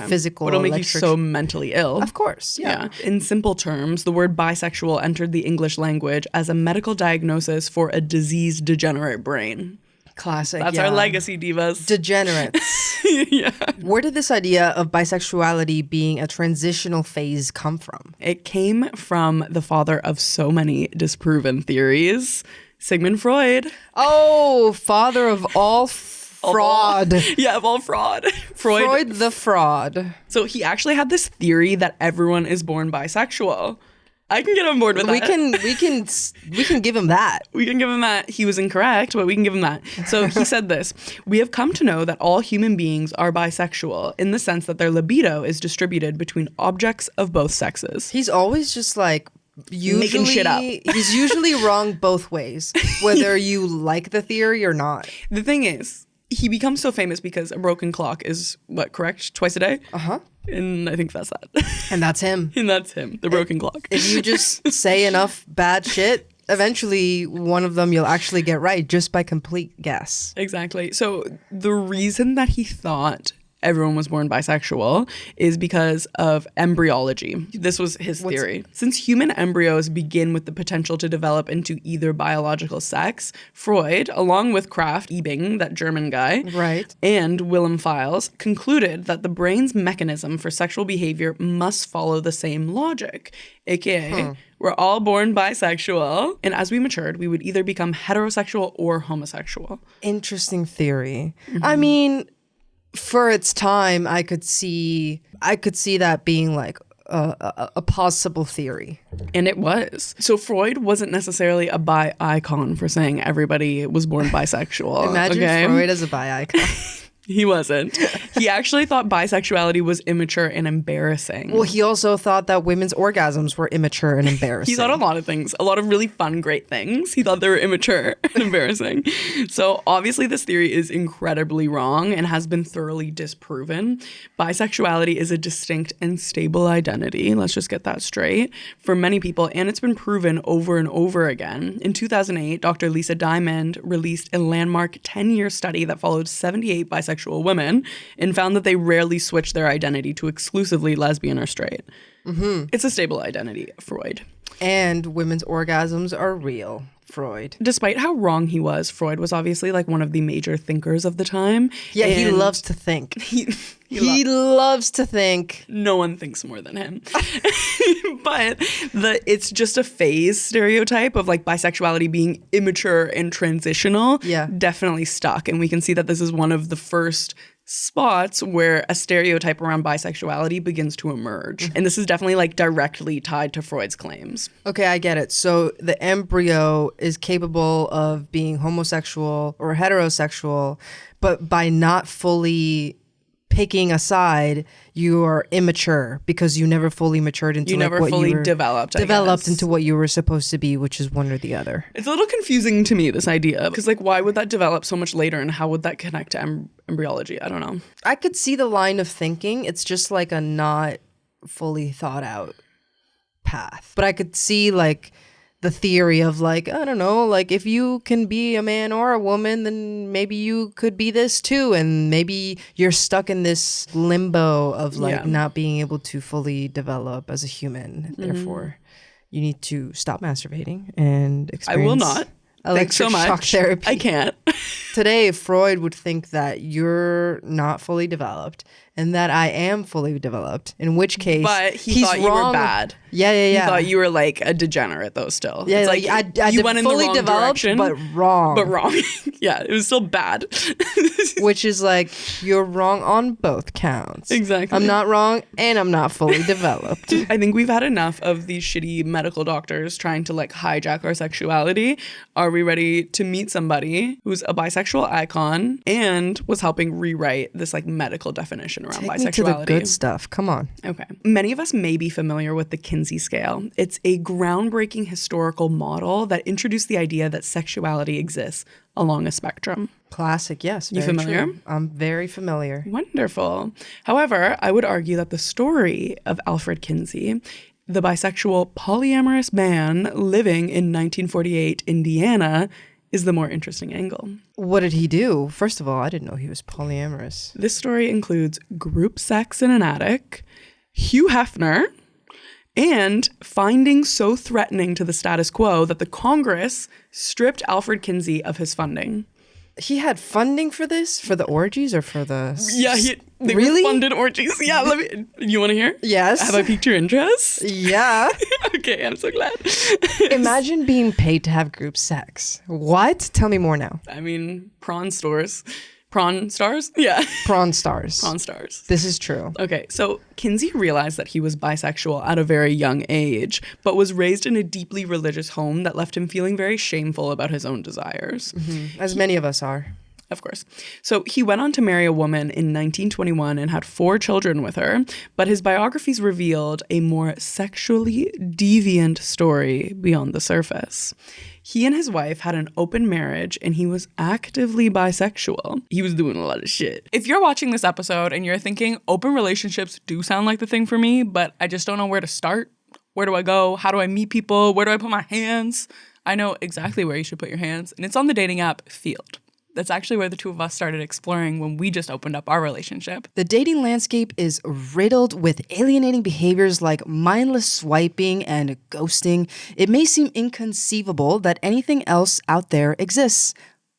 physical. It'll make you electric. so mentally ill. Of course, yeah. In simple terms, the word bisexual entered the English language as a medical diagnosis for a diseased, degenerate brain. Classic. That's our legacy, divas. Degenerates. Yeah. Where did this idea of bisexuality being a transitional phase come from? It came from the father of so many disproven theories, Sigmund Freud. Oh, father of all fraud. Yeah, of all fraud. Freud the fraud. So he actually had this theory that everyone is born bisexual. I can get on board with that. We can give him that. We can give him that. He was incorrect, but we can give him that. So he said this: "We have come to know that all human beings are bisexual in the sense that their libido is distributed between objects of both sexes." He's always just like Making shit up. He's usually wrong both ways, whether you like the theory or not. The thing is, he becomes so famous because a broken clock is what, correct? Twice a day? Uh-huh. And I think that's that. And that's him. And that's him, the broken clock. If you just say enough bad shit, eventually one of them you'll actually get right just by complete guess. Exactly. So the reason that he thought everyone was born bisexual is because of embryology. This was his theory. Since human embryos begin with the potential to develop into either biological sex, Freud, along with Kraft, Ebing, that German guy, Right. and Willem Files, concluded that the brain's mechanism for sexual behavior must follow the same logic, aka we're all born bisexual, and as we matured, we would either become heterosexual or homosexual. Interesting theory. I mean, for its time, I could see that being like a possible theory. And it was. So Freud wasn't necessarily a bi icon for saying everybody was born bisexual. Imagine Freud as a bi icon. He wasn't. He actually thought bisexuality was immature and embarrassing. Well, he also thought that women's orgasms were immature and embarrassing. He thought a lot of things, a lot of really fun, great things. He thought they were immature and embarrassing. So obviously this theory is incredibly wrong and has been thoroughly disproven. Bisexuality is a distinct and stable identity. Let's just get that straight for many people. And it's been proven over and over again. In 2008, Dr. Lisa Diamond released a landmark 10-year study that followed 78 bisexual women and found that they rarely switch their identity to exclusively lesbian or straight. Mm-hmm. It's a stable identity, Freud. And women's orgasms are real, Freud. Despite how wrong he was, Freud was obviously like one of the major thinkers of the time. Yeah, he And loves to think. he loves to think. No one thinks more than him. But it's just a phase stereotype of like bisexuality being immature and transitional. Yeah. Definitely stuck. And we can see that this is one of the first spots where a stereotype around bisexuality begins to emerge. And this is definitely like directly tied to Freud's claims. Okay, I get it. So the embryo is capable of being homosexual or heterosexual, but by not fully picking a side, you are immature because you never fully matured into never fully developed into what you were supposed to be, which is one or the other. It's a little confusing to me, this idea, because like why would that develop so much later and how would that connect to embryology? I don't know. I could see the line of thinking. It's just like a not fully thought out path. But I could see like the theory of like, I don't know, like if you can be a man or a woman, then maybe you could be this too. And maybe you're stuck in this limbo of like not being able to fully develop as a human. Therefore, you need to stop masturbating and experience. I will not. Thanks so much. Shock therapy. I can't. Today, Freud would think that you're not fully developed and that I am fully developed, in which case but he he's thought wrong. You were bad. Yeah. He thought you were like a degenerate though still. Yeah, it's like I you went in the fully wrong developed, direction. but wrong. But wrong. Yeah, it was still bad. Which is like, you're wrong on both counts. Exactly. I'm not wrong and I'm not fully developed. I think we've had enough of these shitty medical doctors trying to like hijack our sexuality. Are we ready to meet somebody who's a bisexual icon and was helping rewrite this like medical definition around Take bisexuality? me to the good stuff. Come on. Okay. Many of us may be familiar with the Kinsey scale. It's a groundbreaking historical model that introduced the idea that sexuality exists along a spectrum. Classic, yes. You familiar? True. I'm very familiar. Wonderful. However, I would argue that the story of Alfred Kinsey, the bisexual polyamorous man living in 1948 Indiana, is the more interesting angle. What did he do? First of all, I didn't know he was polyamorous. This story includes group sex in an attic, Hugh Hefner, and findings so threatening to the status quo that the Congress stripped Alfred Kinsey of his funding. He had funding for this? For the orgies or for the... Yeah, they really? were funded orgies. Yeah, you want to hear? Yes. Have I piqued your interest? Yeah. Okay, I'm so glad. Imagine being paid to have group sex. What? Tell me more now. I mean, prawn stars? Yeah. Prawn stars. Prawn stars. This is true. Okay, so Kinsey realized that he was bisexual at a very young age, but was raised in a deeply religious home that left him feeling very shameful about his own desires. Mm-hmm. As many of us are. Of course. So he went on to marry a woman in 1921 and had 4 children with her, but his biographies revealed a more sexually deviant story beyond the surface. He and his wife had an open marriage and he was actively bisexual. He was doing a lot of shit. If you're watching this episode and you're thinking open relationships do sound like the thing for me, but I just don't know where to start, where do I go? How do I meet people? Where do I put my hands? I know exactly where you should put your hands, and it's on the dating app Field. That's actually where the two of us started exploring when we just opened up our relationship. The dating landscape is riddled with alienating behaviors like mindless swiping and ghosting. It may seem inconceivable that anything else out there exists,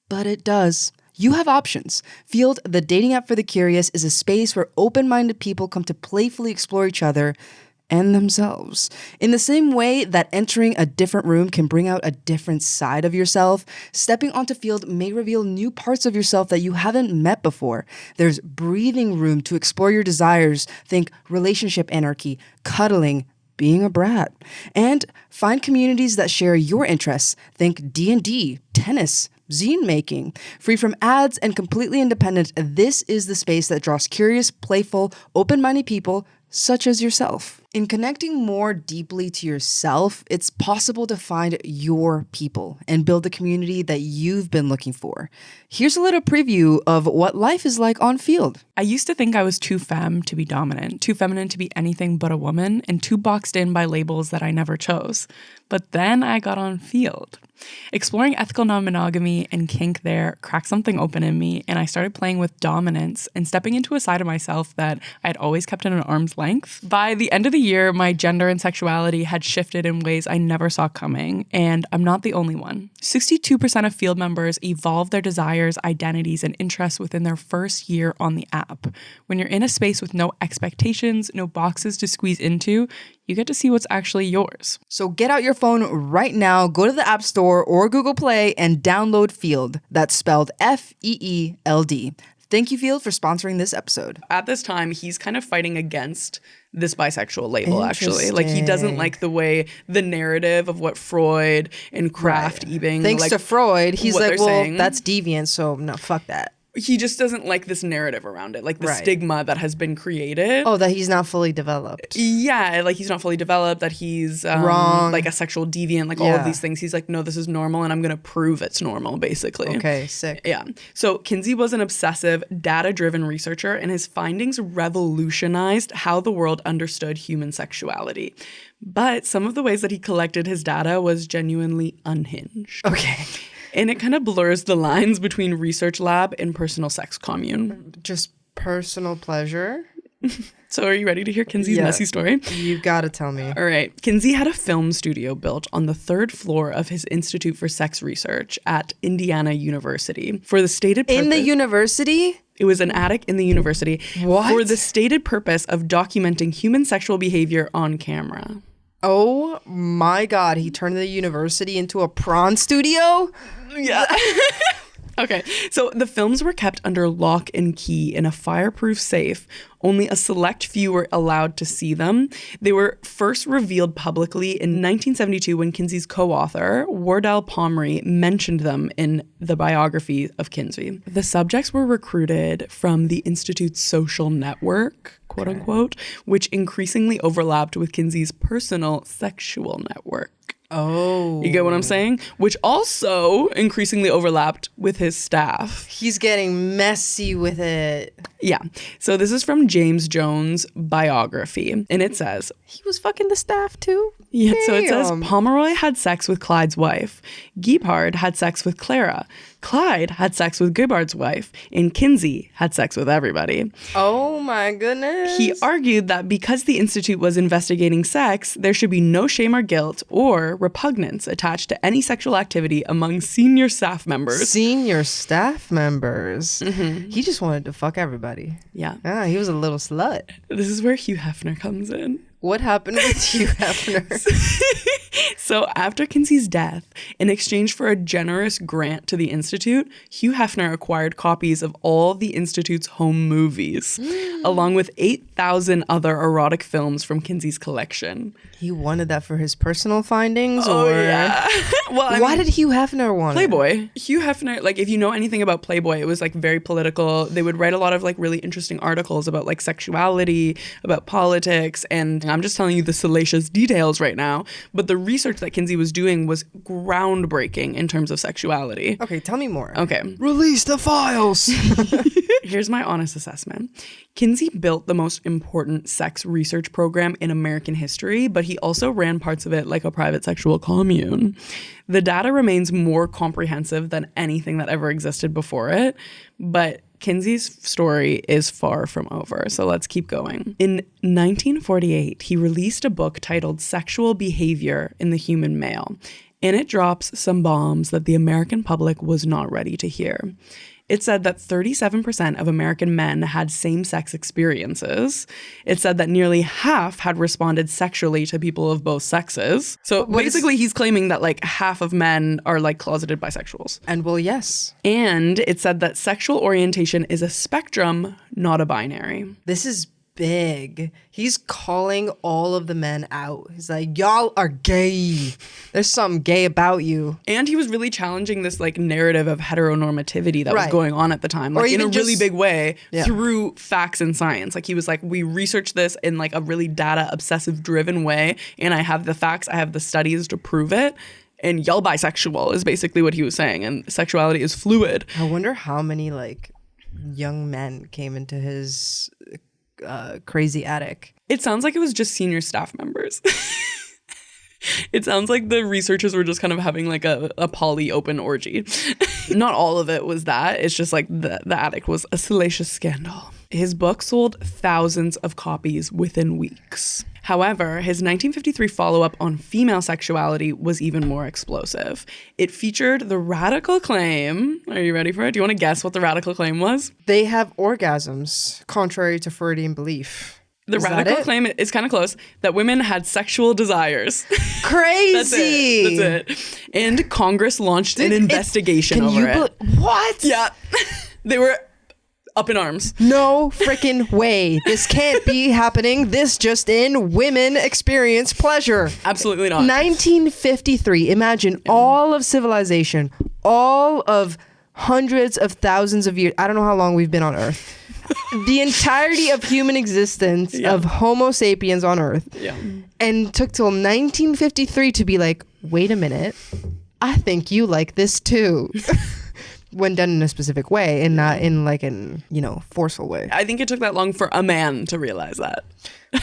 but it does. You have options. Field, the dating app for the curious, is a space where open-minded people come to playfully explore each other and themselves. In the same way that entering a different room can bring out a different side of yourself, stepping onto Field may reveal new parts of yourself that you haven't met before. There's breathing room to explore your desires. Think relationship anarchy, cuddling, being a brat. And find communities that share your interests. Think D&D, tennis, zine making. Free from ads and completely independent, this is the space that draws curious, playful, open-minded people such as yourself. In connecting more deeply to yourself, it's possible to find your people and build the community that you've been looking for. Here's a little preview of what life is like on Field. I used to think I was too femme to be dominant, too feminine to be anything but a woman, and too boxed in by labels that I never chose. But then I got on Field. Exploring ethical non-monogamy and kink there cracked something open in me, and I started playing with dominance and stepping into a side of myself that I'd always kept at an arm's length. By the end of the year, my gender and sexuality had shifted in ways I never saw coming, and I'm not the only one. 62% of Field members evolve their desires, identities, and interests within their first year on the app. When you're in a space with no expectations, no boxes to squeeze into, you get to see what's actually yours. So get out your phone right now, go to the App Store or Google Play and download Field. That's spelled F-E-E-L-D. Thank you, Field, for sponsoring this episode. At this time, he's kind of fighting against this bisexual label, actually. Like, he doesn't like the way the narrative of what Freud and Kraft even... Thanks like, to Freud, he's like, well, saying. that's deviant, so no, fuck that. he just doesn't like this narrative around it, like the Right. stigma that has been created. Oh, that he's not fully developed. Yeah, like he's not fully developed, that he's Wrong. like a sexual deviant, like all of Yeah. these things. He's like, no, this is normal and I'm going to prove it's normal, basically. Okay, sick. Yeah. So Kinsey was an obsessive, data-driven researcher, and his findings revolutionized how the world understood human sexuality. But some of the ways that he collected his data was genuinely unhinged. Okay. And it kind of blurs the lines between research lab and personal sex commune. Just personal pleasure. So are you ready to hear Kinsey's Yeah. messy story? You gotta tell me. All right. Kinsey had a film studio built on the 3rd floor of his Institute for Sex Research at Indiana University for the stated purpose. In the university? It was an attic in the university. What? For the stated purpose of documenting human sexual behavior on camera. Oh my God, he turned the university into a prawn studio? Yeah. Okay, so the films were kept under lock and key in a fireproof safe. Only a select few were allowed to see them. They were first revealed publicly in 1972 when Kinsey's co-author, Wardell Pomeroy, mentioned them in the biography of Kinsey. The subjects were recruited from the Institute's social network, quote unquote, which increasingly overlapped with Kinsey's personal sexual network. Oh. You get what I'm saying? Which also increasingly overlapped with his staff. He's getting messy with it. Yeah. So this is from James Jones' biography. And it says, He was fucking the staff too? yeah, so it says, Damn. Pomeroy had sex with Clyde's wife. Giepard had sex with Clara. Clyde had sex with Giepard's wife. And Kinsey had sex with everybody. Oh my goodness. He argued that because the Institute was investigating sex, there should be no shame or guilt or repugnance attached to any sexual activity among senior staff members. Senior staff members. He just wanted to fuck everybody. Yeah. Ah, he was a little slut. This is where Hugh Hefner comes in. What happened with Hugh Hefner? So after Kinsey's death, in exchange for a generous grant to the Institute, Hugh Hefner acquired copies of all the Institute's home movies, along with 8,000 other erotic films from Kinsey's collection. He wanted that for his personal findings, Oh, or yeah. Well, I why mean, did Hugh Hefner want it? Playboy. Hugh Hefner, like, if you know anything about Playboy, it was like very political. They would write a lot of like really interesting articles about like sexuality, about politics, and I'm just telling you the salacious details right now. But the research that Kinsey was doing was groundbreaking in terms of sexuality. Okay, tell me more. Okay. Release the files. Here's my honest assessment. Kinsey built the most important sex research program in American history, but he also ran parts of it like a private sexual commune. The data remains more comprehensive than anything that ever existed before it, but Kinsey's story is far from over, so let's keep going. In 1948, he released a book titled Sexual Behavior in the Human Male, and it drops some bombs that the American public was not ready to hear. It said that 37% of American men had same-sex experiences. It said that nearly half had responded sexually to people of both sexes. So basically, he's claiming that like half of men are like closeted bisexuals. And well, yes. And it said that sexual orientation is a spectrum, not a binary. This is big. He's calling all of the men out. He's like, y'all are gay. There's something gay about you. And he was really challenging this like narrative of heteronormativity that was Right. going on at the time, like in a even really just- big way Yeah. through facts and science. Like he was like, we researched this in like a really data obsessive driven way. And I have the facts, I have the studies to prove it. And y'all bisexual is basically what he was saying. And sexuality is fluid. I wonder how many like young men came into his crazy attic. It sounds like it was just senior staff members. It sounds like the researchers were just kind of having like a poly open orgy. Not all of it was that. It's just like the attic was a salacious scandal. His book sold thousands of copies within weeks. However, his 1953 follow-up on female sexuality was even more explosive. It featured the radical claim. Are you ready for it? Do you want to guess what the radical claim was? They have orgasms, contrary to Freudian belief. The Is that radical it? claim is kind of close, that women had sexual desires. Crazy. That's it. And Congress launched an investigation over it. What? Yeah. They were up in arms. No freaking way. This can't be happening. This just in. Women experience pleasure. Absolutely not. 1953. Imagine all of civilization, all of hundreds of thousands of years. I don't know how long we've been on Earth. The entirety of human existence of Homo sapiens on Earth. Yeah. And took till 1953 to be like, wait a minute, I think you like this too. When done in a specific way and not in like an, forceful way. I think it took that long for a man to realize that. Wow.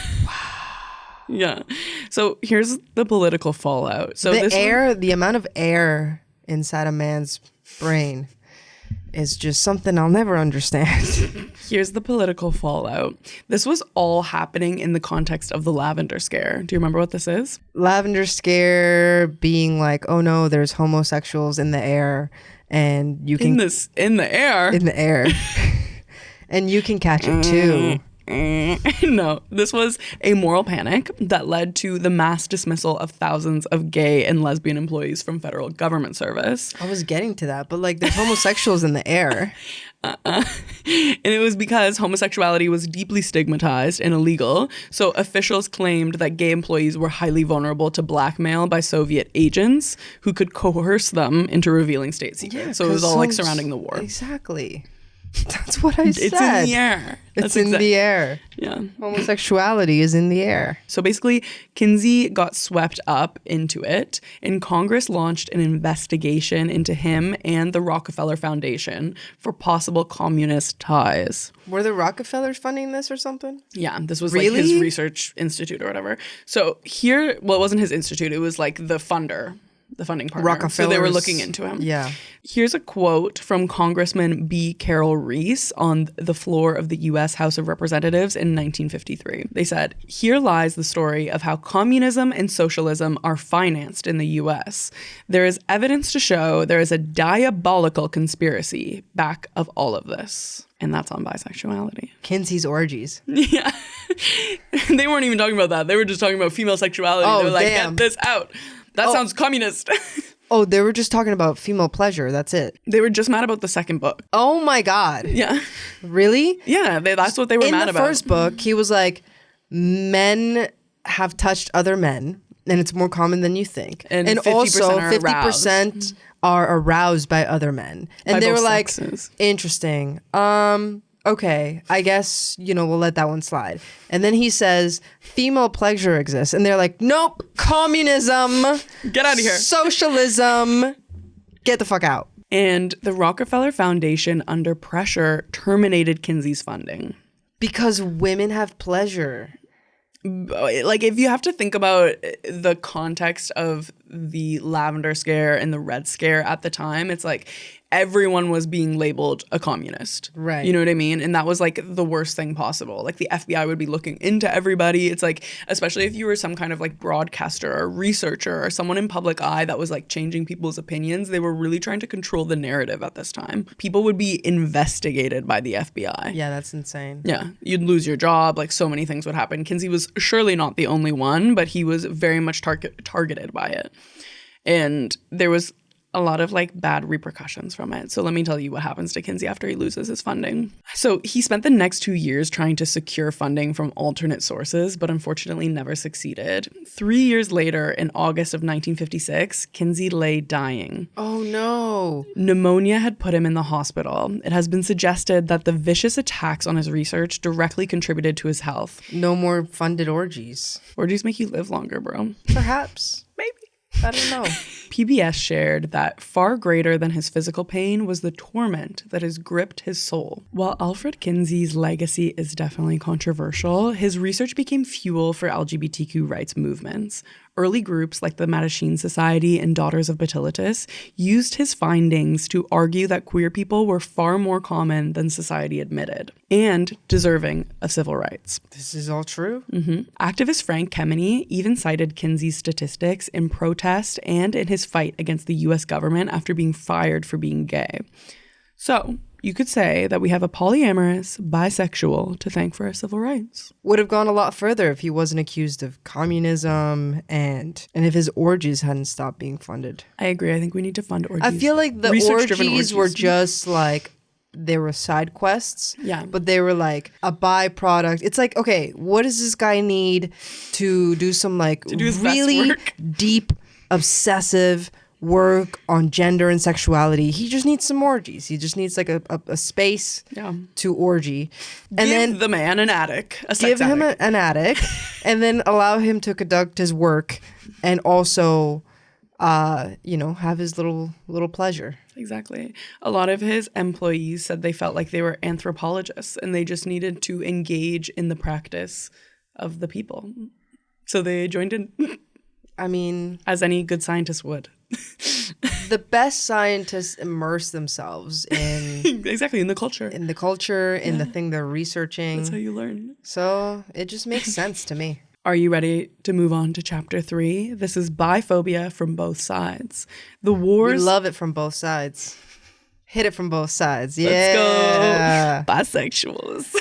Yeah. So here's the political fallout. So the amount of air inside a man's brain is just something I'll never understand. Here's the political fallout. This was all happening in the context of the lavender scare. Do you remember what this is? Lavender scare being like, oh no, there's homosexuals in the air and you can... In the air? In the air. And you can catch it too. No, this was a moral panic that led to the mass dismissal of thousands of gay and lesbian employees from federal government service. I was getting to that, but like there's homosexuals in the air. And it was because homosexuality was deeply stigmatized and illegal. So officials claimed that gay employees were highly vulnerable to blackmail by Soviet agents who could coerce them into revealing state secrets. So it was all like surrounding the war. Exactly. That's what I said. It's in the air. It's in the air. Yeah. Homosexuality is in the air. So basically, Kinsey got swept up into it, and Congress launched an investigation into him and the Rockefeller Foundation for possible communist ties. Were the Rockefellers funding this or something? Yeah, this was like his research institute or whatever. So here, well, it wasn't his institute. It was like the funding partner. Rockefeller. So they were looking into him. Yeah. Here's a quote from Congressman B. Carroll Reese on the floor of the U.S. House of Representatives in 1953. They said, "Here lies the story of how communism and socialism are financed in the U.S. There is evidence to show there is a diabolical conspiracy back of all of this." And that's on bisexuality. Kinsey's orgies. Yeah. They weren't even talking about that. They were just talking about female sexuality. Oh, they were like, damn. Get this out. That sounds communist. Oh, they were just talking about female pleasure. That's it. They were just mad about the second book. Oh my God. Yeah. Really? Yeah, that's what they were mad about. In the first book, he was like, men have touched other men, and it's more common than you think. And 50% also, are 50% are aroused by other men. And By they were both like, sexes. interesting. Okay, I guess, we'll let that one slide. And then he says, female pleasure exists. And they're like, nope, communism. Get out of here. Socialism. Get the fuck out. And the Rockefeller Foundation, under pressure, terminated Kinsey's funding. Because women have pleasure. Like, if you have to think about the context of the lavender scare and the red scare at the time, it's like everyone was being labeled a communist. Right. You know what I mean? And that was like the worst thing possible. Like the FBI would be looking into everybody. It's like, especially if you were some kind of like broadcaster or researcher or someone in public eye that was like changing people's opinions, they were really trying to control the narrative at this time. People would be investigated by the FBI. Yeah, that's insane. Yeah. You'd lose your job. Like so many things would happen. Kinsey was surely not the only one, but he was very much targeted by it. And there was a lot of like bad repercussions from it. So let me tell you what happens to Kinsey after he loses his funding. So he spent the next 2 years trying to secure funding from alternate sources, but unfortunately never succeeded. 3 years later, in August of 1956, Kinsey lay dying. Oh no. Pneumonia had put him in the hospital. It has been suggested that the vicious attacks on his research directly contributed to his health. No more funded orgies. Orgies make you live longer, bro. Perhaps. Maybe. I don't know. PBS shared that far greater than his physical pain was the torment that has gripped his soul. While Alfred Kinsey's legacy is definitely controversial, his research became fuel for LGBTQ rights movements. Early groups like the Mattachine Society and Daughters of Botulism used his findings to argue that queer people were far more common than society admitted and deserving of civil rights. This is all true? Mm-hmm. Activist Frank Kemeny even cited Kinsey's statistics in protest and in his fight against the U.S. government after being fired for being gay. So you could say that we have a polyamorous bisexual to thank for our civil rights. Would have gone a lot further if he wasn't accused of communism and if his orgies hadn't stopped being funded. I agree. I think we need to fund orgies. I feel like the orgies were just like, they were side quests. Yeah. But they were like a byproduct. It's like, okay, what does this guy need to do some like really deep, obsessive work on gender and sexuality. He just needs some orgies. He just needs like a space to orgy. And Give the man an attic, a sex give him attic. an attic, and then allow him to conduct his work and also, have his little pleasure. Exactly. A lot of his employees said they felt like they were anthropologists and they just needed to engage in the practice of the people. So they joined in. I mean, as any good scientist would. The best scientists immerse themselves in exactly in the culture, in the thing they're researching. That's how you learn. So it just makes sense to me. Are you ready to move on to chapter 3? This is biphobia from both sides. The wars. We love it from both sides. Hit it from both sides. Yeah. Let's go. Bisexuals.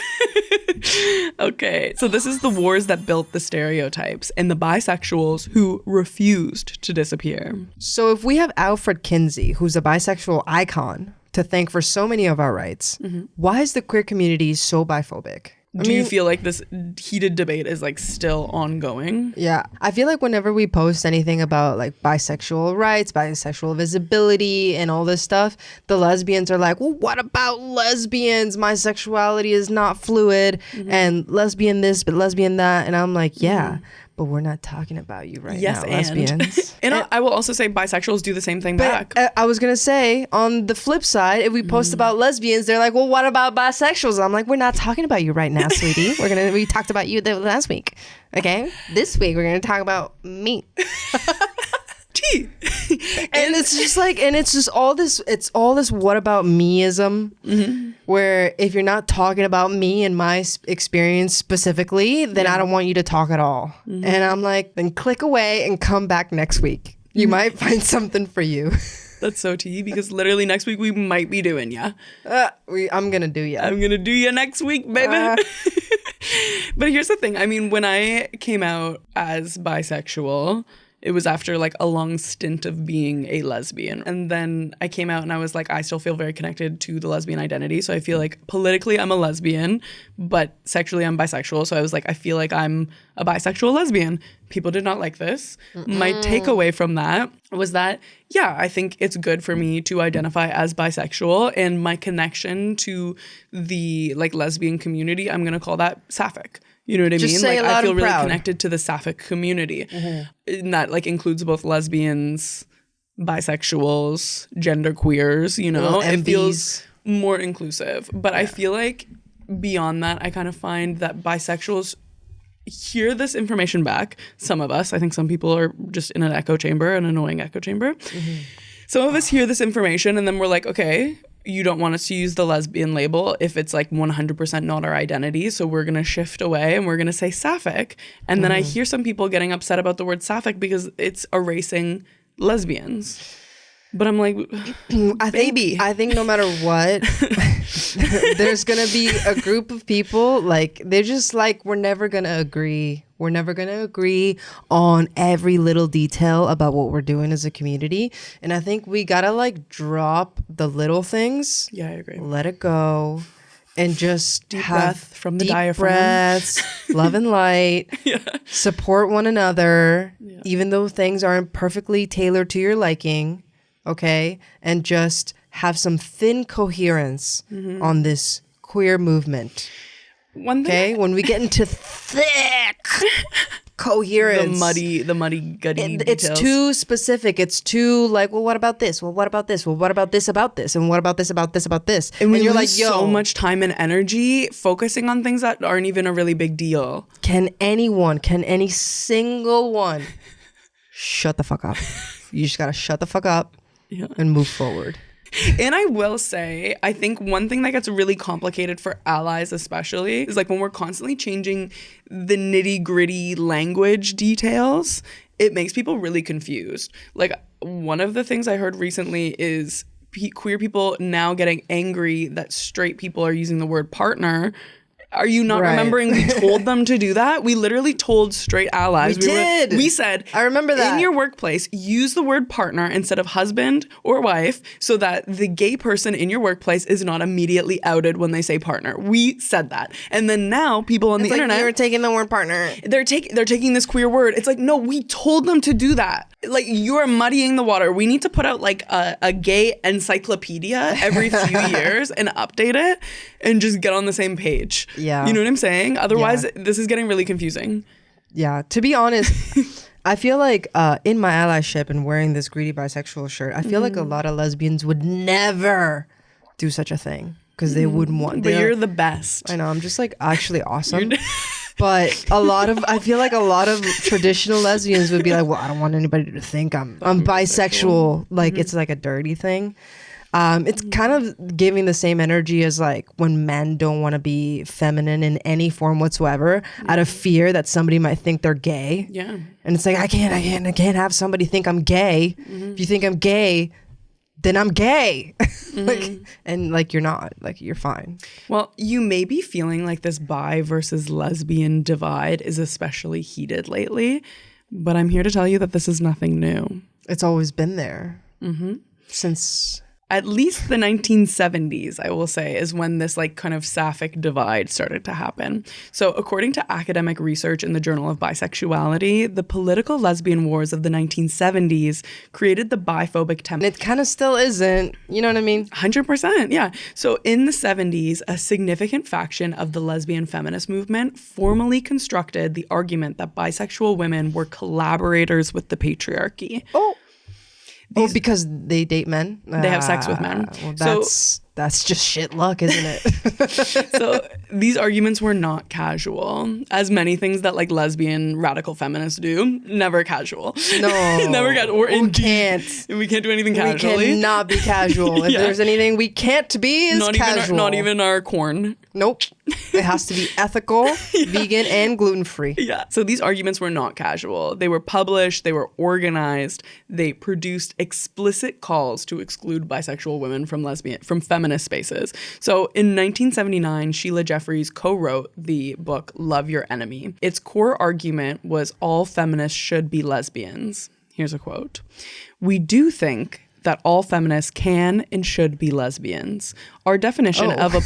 Okay, so this is the wars that built the stereotypes and the bisexuals who refused to disappear. So if we have Alfred Kinsey, who's a bisexual icon, to thank for so many of our rights, why is the queer community so biphobic? Do you feel like this heated debate is like still ongoing? Yeah. I feel like whenever we post anything about like bisexual rights, bisexual visibility and all this stuff, the lesbians are like, well, what about lesbians? My sexuality is not fluid and lesbian this, but lesbian that. And I'm like, yeah, but we're not talking about you right now, lesbians. And I will also say bisexuals do the same thing back. I was going to say, on the flip side, if we post about lesbians, they're like, well, what about bisexuals? I'm like, we're not talking about you right now, sweetie. We talked about you last week. Okay? This week, we're going to talk about me. Tea. And it's just like, and it's just all this what about meism, where if you're not talking about me and my experience specifically, then I don't want you to talk at all. And I'm like, then click away and come back next week. You might find something for you. That's so tea, because literally next week we might be doing ya. I'm going to do ya. I'm going to do ya next week, baby. But here's the thing. I mean, when I came out as bisexual, it was after like a long stint of being a lesbian. And then I came out and I was like, I still feel very connected to the lesbian identity. So I feel like politically I'm a lesbian, but sexually I'm bisexual. So I was like, I feel like I'm a bisexual lesbian. People did not like this. My takeaway from that was that, yeah, I think it's good for me to identify as bisexual, and my connection to the like lesbian community, I'm going to call that sapphic. You know what I mean? Say like it loud I feel and really proud. connected to the sapphic community. And that like includes both lesbians, bisexuals, genderqueers, you know. It feels more inclusive. But I feel like beyond that, I kind of find that bisexuals hear this information back. Some of us, I think some people are just in an echo chamber, an annoying echo chamber. Some of us hear this information and then we're like, okay, you don't want us to use the lesbian label if it's like 100% not our identity. So we're going to shift away and we're going to say sapphic. And then I hear some people getting upset about the word sapphic because it's erasing lesbians. But I'm like, baby. I think no matter what, there's going to be a group of people, like, they're just like, we're never going to agree. We're never going to agree on every little detail about what we're doing as a community. And I think we got to like drop the little things. Yeah, I agree. Let it go. And just Deep have breath from the deep diaphragm. breaths, love and light, support one another, even though things aren't perfectly tailored to your liking. Okay, and just have some thin coherence on this queer movement. One thing, okay, when we get into thick coherence, the muddy, gutty it's details. too specific. It's too like, well, what about this? Well, what about this? Well, what about this about this? And what about this about this about this? And you're lose like, yo, so much time and energy focusing on things that aren't even a really big deal. Can any single one shut the fuck up? You just gotta shut the fuck up. And move forward. And I will say, I think one thing that gets really complicated for allies especially is like when we're constantly changing the nitty gritty language details, it makes people really confused. Like one of the things I heard recently is queer people now getting angry that straight people are using the word partner. Are you not remembering we told them to do that? We literally told straight allies. We said, I remember that. In your workplace, use the word partner instead of husband or wife so that the gay person in your workplace is not immediately outed when they say partner. We said that. And then now people on the internet. You're taking the word partner. They're taking this queer word. It's like, no, we told them to do that. like, you are muddying the water. We need to put out like a gay encyclopedia every few years and update it and just get on the same page. Yeah. You know what I'm saying? Otherwise, this is getting really confusing. Yeah. To be honest, I feel like in my allyship and wearing this greedy bisexual shirt, I feel like a lot of lesbians would never do such a thing because they wouldn't want. But you're the best. I know. I'm just like actually awesome. But I feel like a lot of traditional lesbians would be like, well, I don't want anybody to think I'm bisexual. Like it's like a dirty thing. It's kind of giving the same energy as like when men don't want to be feminine in any form whatsoever out of fear that somebody might think they're gay. Yeah. And it's like, I can't have somebody think I'm gay. If you think I'm gay, then I'm gay. Like you're not, like you're fine. Well, you may be feeling like this bi versus lesbian divide is especially heated lately, but I'm here to tell you that this is nothing new. It's always been there. Since at least the 1970s, I will say, is when this like kind of sapphic divide started to happen. So according to academic research in the Journal of Bisexuality, the political lesbian wars of the 1970s created the biphobic template. it kind of still isn't, you know what I mean? 100%, yeah. So in the 70s, a significant faction of the lesbian feminist movement formally constructed the argument that bisexual women were collaborators with the patriarchy. Because they date men? They have sex with men. Well, that's just shit luck, isn't it? So these arguments were not casual, as many things that like lesbian radical feminists do. Never casual. No. Never casual. We can't do anything casually. We cannot be casual. If there's anything we can't be, is casual. Not even our corn. Nope. It has to be ethical, vegan, and gluten-free. Yeah. So these arguments were not casual. They were published, they were organized, they produced explicit calls to exclude bisexual women from feminist spaces. So in 1979, Sheila Jeffreys co-wrote the book Love Your Enemy. Its core argument was all feminists should be lesbians. Here's a quote. "We do think that all feminists can and should be lesbians. Our definition of a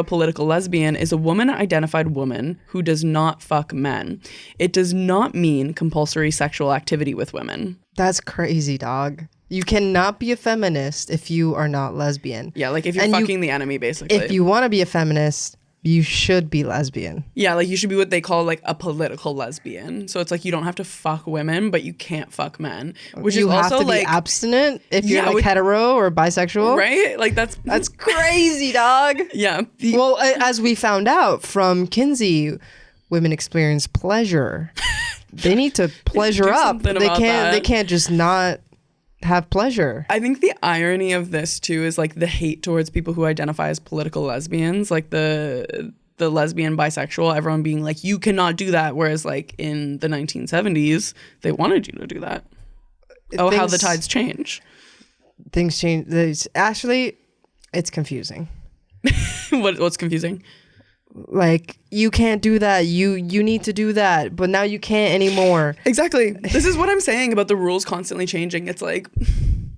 political lesbian is a woman-identified woman who does not fuck men. It does not mean compulsory sexual activity with women." That's crazy, dog. You cannot be a feminist if you are not lesbian. Yeah, like if you're fucking the enemy, basically. If you want to be a feminist, you should be lesbian. Yeah, like you should be what they call like a political lesbian. So it's like you don't have to fuck women, but you can't fuck men. Which you is have also to like be abstinent if you're like hetero or bisexual. Right? Like that's crazy, dog. Yeah. Well, as we found out from Kinsey, women experience pleasure. They need to pleasure up. They can't just not have pleasure. I think the irony of this too is like the hate towards people who identify as political lesbians, like the lesbian bisexual, everyone being like, you cannot do that, whereas like in the 1970s they wanted you to do that. How the tides change. Things change. Actually, it's confusing. What's confusing? Like, you can't do that. You need to do that, but now you can't anymore. Exactly. This is what I'm saying about the rules constantly changing. It's like,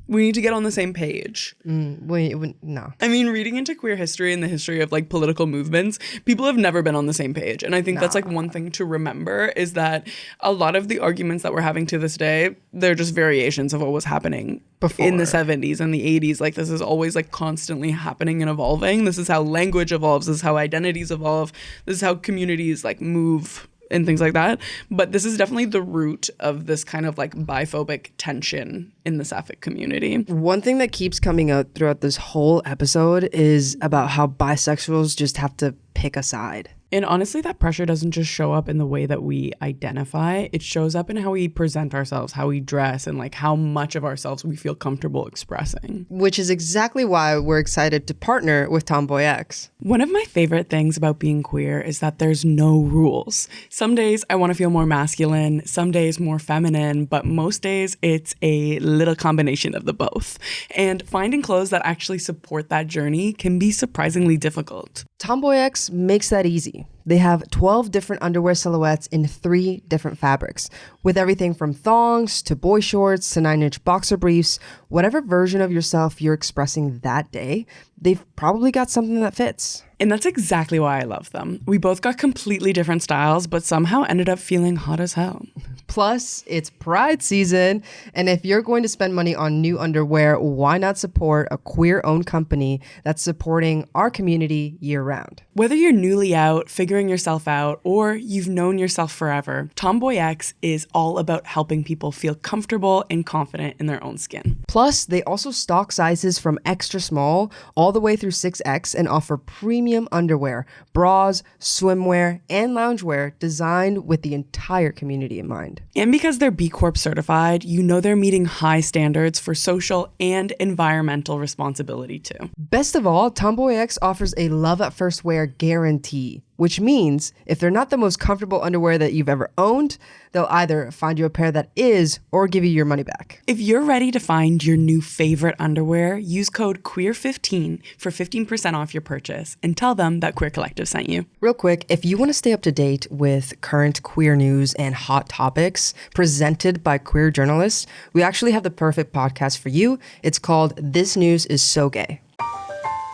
we need to get on the same page. No. I mean, reading into queer history and the history of like political movements, people have never been on the same page. And I think that's like one thing to remember is that a lot of the arguments that we're having to this day, they're just variations of what was happening before in the 70s and the 80s. Like this is always like constantly happening and evolving. This is how language evolves. This is how identities evolve. This is how communities like move and things like that. But this is definitely the root of this kind of like biphobic tension in the sapphic community. One thing that keeps coming out throughout this whole episode is about how bisexuals just have to pick a side. And honestly, that pressure doesn't just show up in the way that we identify. It shows up in how we present ourselves, how we dress, and like how much of ourselves we feel comfortable expressing. Which is exactly why we're excited to partner with Tomboy X. One of my favorite things about being queer is that there's no rules. Some days I want to feel more masculine, some days more feminine, but most days it's a little combination of the both. And finding clothes that actually support that journey can be surprisingly difficult. Tomboy X makes that easy. They have 12 different underwear silhouettes in 3 different fabrics, with everything from thongs to boy shorts to 9-inch boxer briefs. Whatever version of yourself you're expressing that day, they've probably got something that fits. And that's exactly why I love them. We both got completely different styles, but somehow ended up feeling hot as hell. Plus, it's Pride season, and if you're going to spend money on new underwear, why not support a queer-owned company that's supporting our community year-round? Whether you're newly out, figuring yourself out, or you've known yourself forever, Tomboy X is all about helping people feel comfortable and confident in their own skin. Plus, they also stock sizes from extra small all the way through 6X and offer premium underwear, bras, swimwear, and loungewear designed with the entire community in mind. And because they're B Corp certified, you know they're meeting high standards for social and environmental responsibility too. Best of all, Tomboy X offers a love at first wear guarantee, which means if they're not the most comfortable underwear that you've ever owned, they'll either find you a pair that is or give you your money back. If you're ready to find your new favorite underwear, use code QUEER15 for 15% off your purchase and tell them that Queer Collective sent you. Real quick, if you want to stay up to date with current queer news and hot topics presented by queer journalists, we actually have the perfect podcast for you. It's called This News Is So Gay.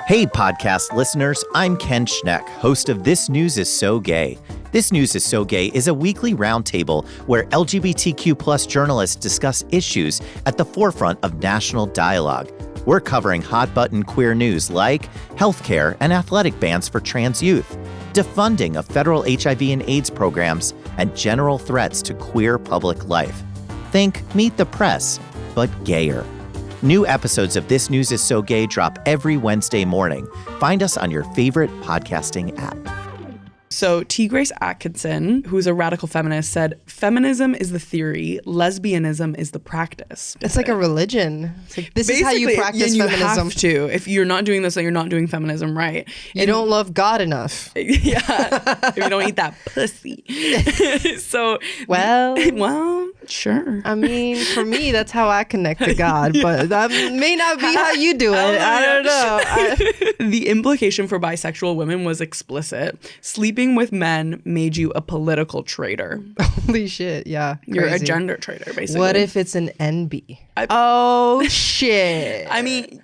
Hey, podcast listeners, I'm Ken Schneck, host of This News Is So Gay. This News Is So Gay is a weekly roundtable where LGBTQ+ journalists discuss issues at the forefront of national dialogue. We're covering hot-button queer news like healthcare and athletic bans for trans youth, defunding of federal HIV and AIDS programs, and general threats to queer public life. Think Meet the Press, but gayer. New episodes of This News Is So Gay drop every Wednesday morning. Find us on your favorite podcasting app. So T. Grace Atkinson, who's a radical feminist, said, "Feminism is the theory, lesbianism is the practice." It's like a religion. It's like, this is how you practice you feminism. Have to. If you're not doing this, then you're not doing feminism right. You don't love God enough. Yeah. If you don't eat that pussy. So, well, sure. I mean, for me, that's how I connect to God, but that may not be how you do it. I don't know. The implication for bisexual women was explicit. Sleeping with men made you a political traitor. Holy shit, yeah. You're a crazy. gender traitor, basically. What if it's an NB? Oh, shit. I mean...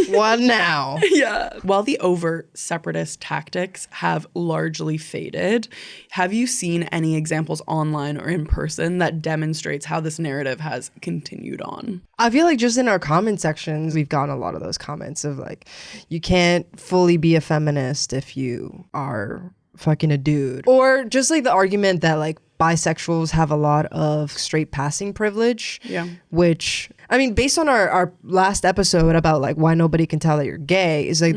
What now? Yeah. While the overt separatist tactics have largely faded, have you seen any examples online or in person that demonstrates how this narrative has continued on? I feel like just in our comment sections, we've gotten a lot of those comments of like, you can't fully be a feminist if you are fucking a dude. Or just like the argument that like bisexuals have a lot of straight passing privilege. Yeah. Which, I mean, based on our last episode about like why nobody can tell that you're gay, is like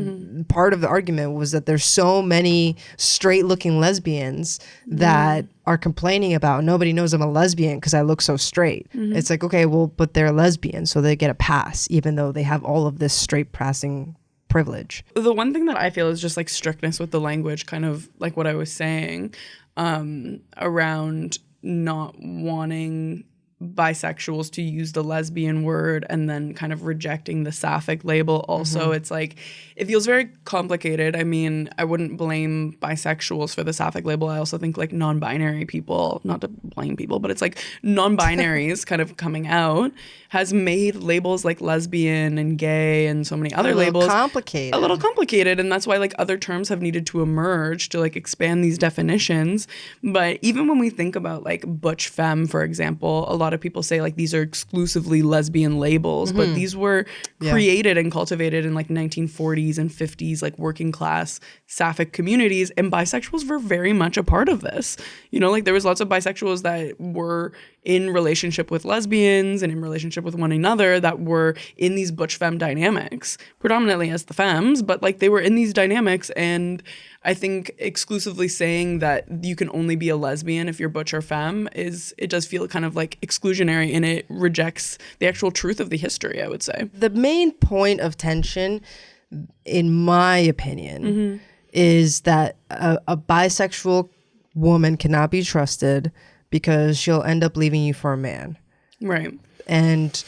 part of the argument was that there's so many straight looking lesbians that are complaining about nobody knows I'm a lesbian because I look so straight. It's like, okay, well, but they're lesbian, so they get a pass even though they have all of this straight passing privilege. The one thing that I feel is just like strictness with the language, kind of like what I was saying, around not wanting bisexuals to use the lesbian word and then kind of rejecting the sapphic label also. It's like, it feels very complicated. I mean, I wouldn't blame bisexuals for the sapphic label. I also think like non-binary people, not to blame people, but it's like non-binaries kind of coming out has made labels like lesbian and gay and so many other labels complicated. A little complicated. And that's why like other terms have needed to emerge to like expand these definitions. But even when we think about like butch femme, for example, a lot of people say like these are exclusively lesbian labels, but these were created and cultivated in like 1940s and 50s, like working class sapphic communities, and bisexuals were very much a part of this. You know, like there was lots of bisexuals that were in relationship with lesbians and in relationship with one another that were in these butch femme dynamics, predominantly as the femmes, but like they were in these dynamics. And I think exclusively saying that you can only be a lesbian if you're butch or femme it does feel kind of like exclusionary, and it rejects the actual truth of the history, I would say. The main point of tension, in my opinion, is that a bisexual woman cannot be trusted because she'll end up leaving you for a man. Right. And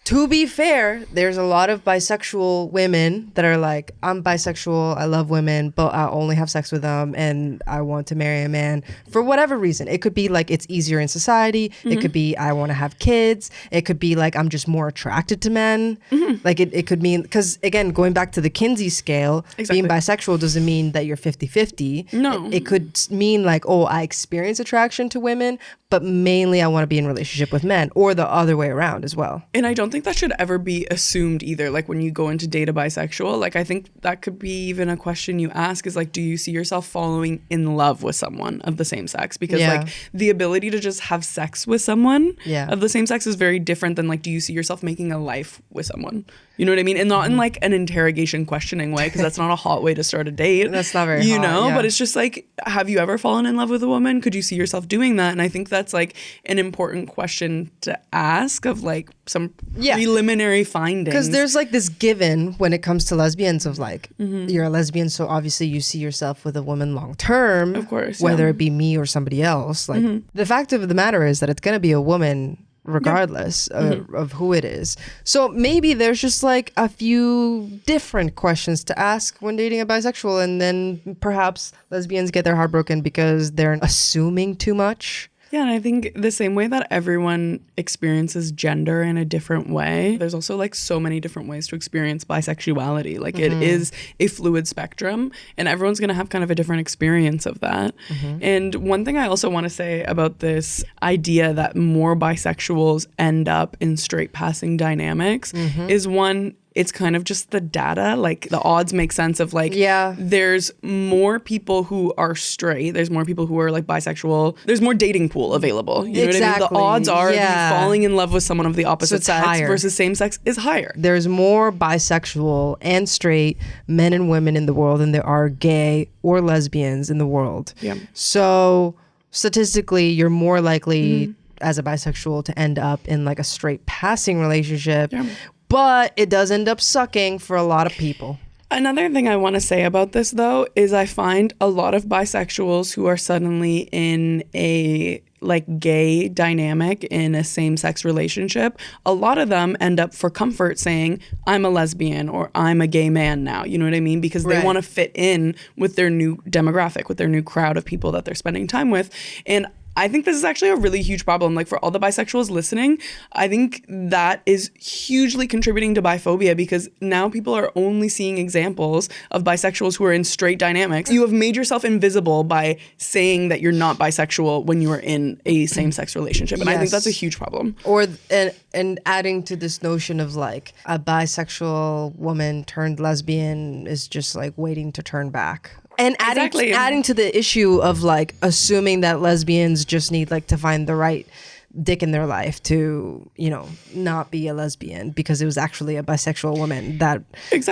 To be fair, there's a lot of bisexual women that are like, I'm bisexual, I love women, but I only have sex with them and I want to marry a man for whatever reason. It could be like it's easier in society. It could be I want to have kids. It could be like I'm just more attracted to men. Like it could mean, because again, going back to the Kinsey scale, being bisexual doesn't mean that you're 50-50. No. It could mean like, oh, I experience attraction to women, but mainly I want to be in a relationship with men, or the other way around as well. And I don't think that should ever be assumed either. Like when you go into date a bisexual, like I think that could be even a question you ask is like, do you see yourself falling in love with someone of the same sex? Because like the ability to just have sex with someone of the same sex is very different than like, do you see yourself making a life with someone? You know what I mean? And not in like an interrogation questioning way, because that's not a hot way to start a date. That's not very you hot, know, yeah. But it's just like, have you ever fallen in love with a woman? Could you see yourself doing that? And I think that's like an important question to ask of like some preliminary findings. Because there's like this given when it comes to lesbians of like, you're a lesbian, so obviously you see yourself with a woman long term. Of course. Whether it be me or somebody else. Like the fact of the matter is that it's going to be a woman regardless of who it is. So maybe there's just like a few different questions to ask when dating a bisexual, and then perhaps lesbians get their heart broken because they're assuming too much. Yeah, and I think the same way that everyone experiences gender in a different way, there's also like so many different ways to experience bisexuality. Like it is a fluid spectrum, and everyone's going to have kind of a different experience of that. And one thing I also want to say about this idea that more bisexuals end up in straight passing dynamics is one, it's kind of just the data, like the odds make sense of like, there's more people who are straight, there's more people who are like bisexual, there's more dating pool available. You know what I mean? The odds are falling in love with someone of the opposite sex higher. Versus same sex is higher. There's more bisexual and straight men and women in the world than there are gay or lesbians in the world. Yeah. So statistically, you're more likely as a bisexual to end up in like a straight passing relationship. Yeah. But it does end up sucking for a lot of people. Another thing I want to say about this, though, is I find a lot of bisexuals who are suddenly in a like gay dynamic in a same-sex relationship, a lot of them end up for comfort saying, I'm a lesbian or I'm a gay man now. You know what I mean? Because they want to fit in with their new demographic, with their new crowd of people that they're spending time with. And I think this is actually a really huge problem. Like for all the bisexuals listening, I think that is hugely contributing to biphobia, because now people are only seeing examples of bisexuals who are in straight dynamics. You have made yourself invisible by saying that you're not bisexual when you are in a same-sex relationship. And I think that's a huge problem. Or and adding to this notion of like a bisexual woman turned lesbian is just like waiting to turn back. And adding to the issue of like assuming that lesbians just need like to find the right dick in their life to, you know, not be a lesbian because it was actually a bisexual woman that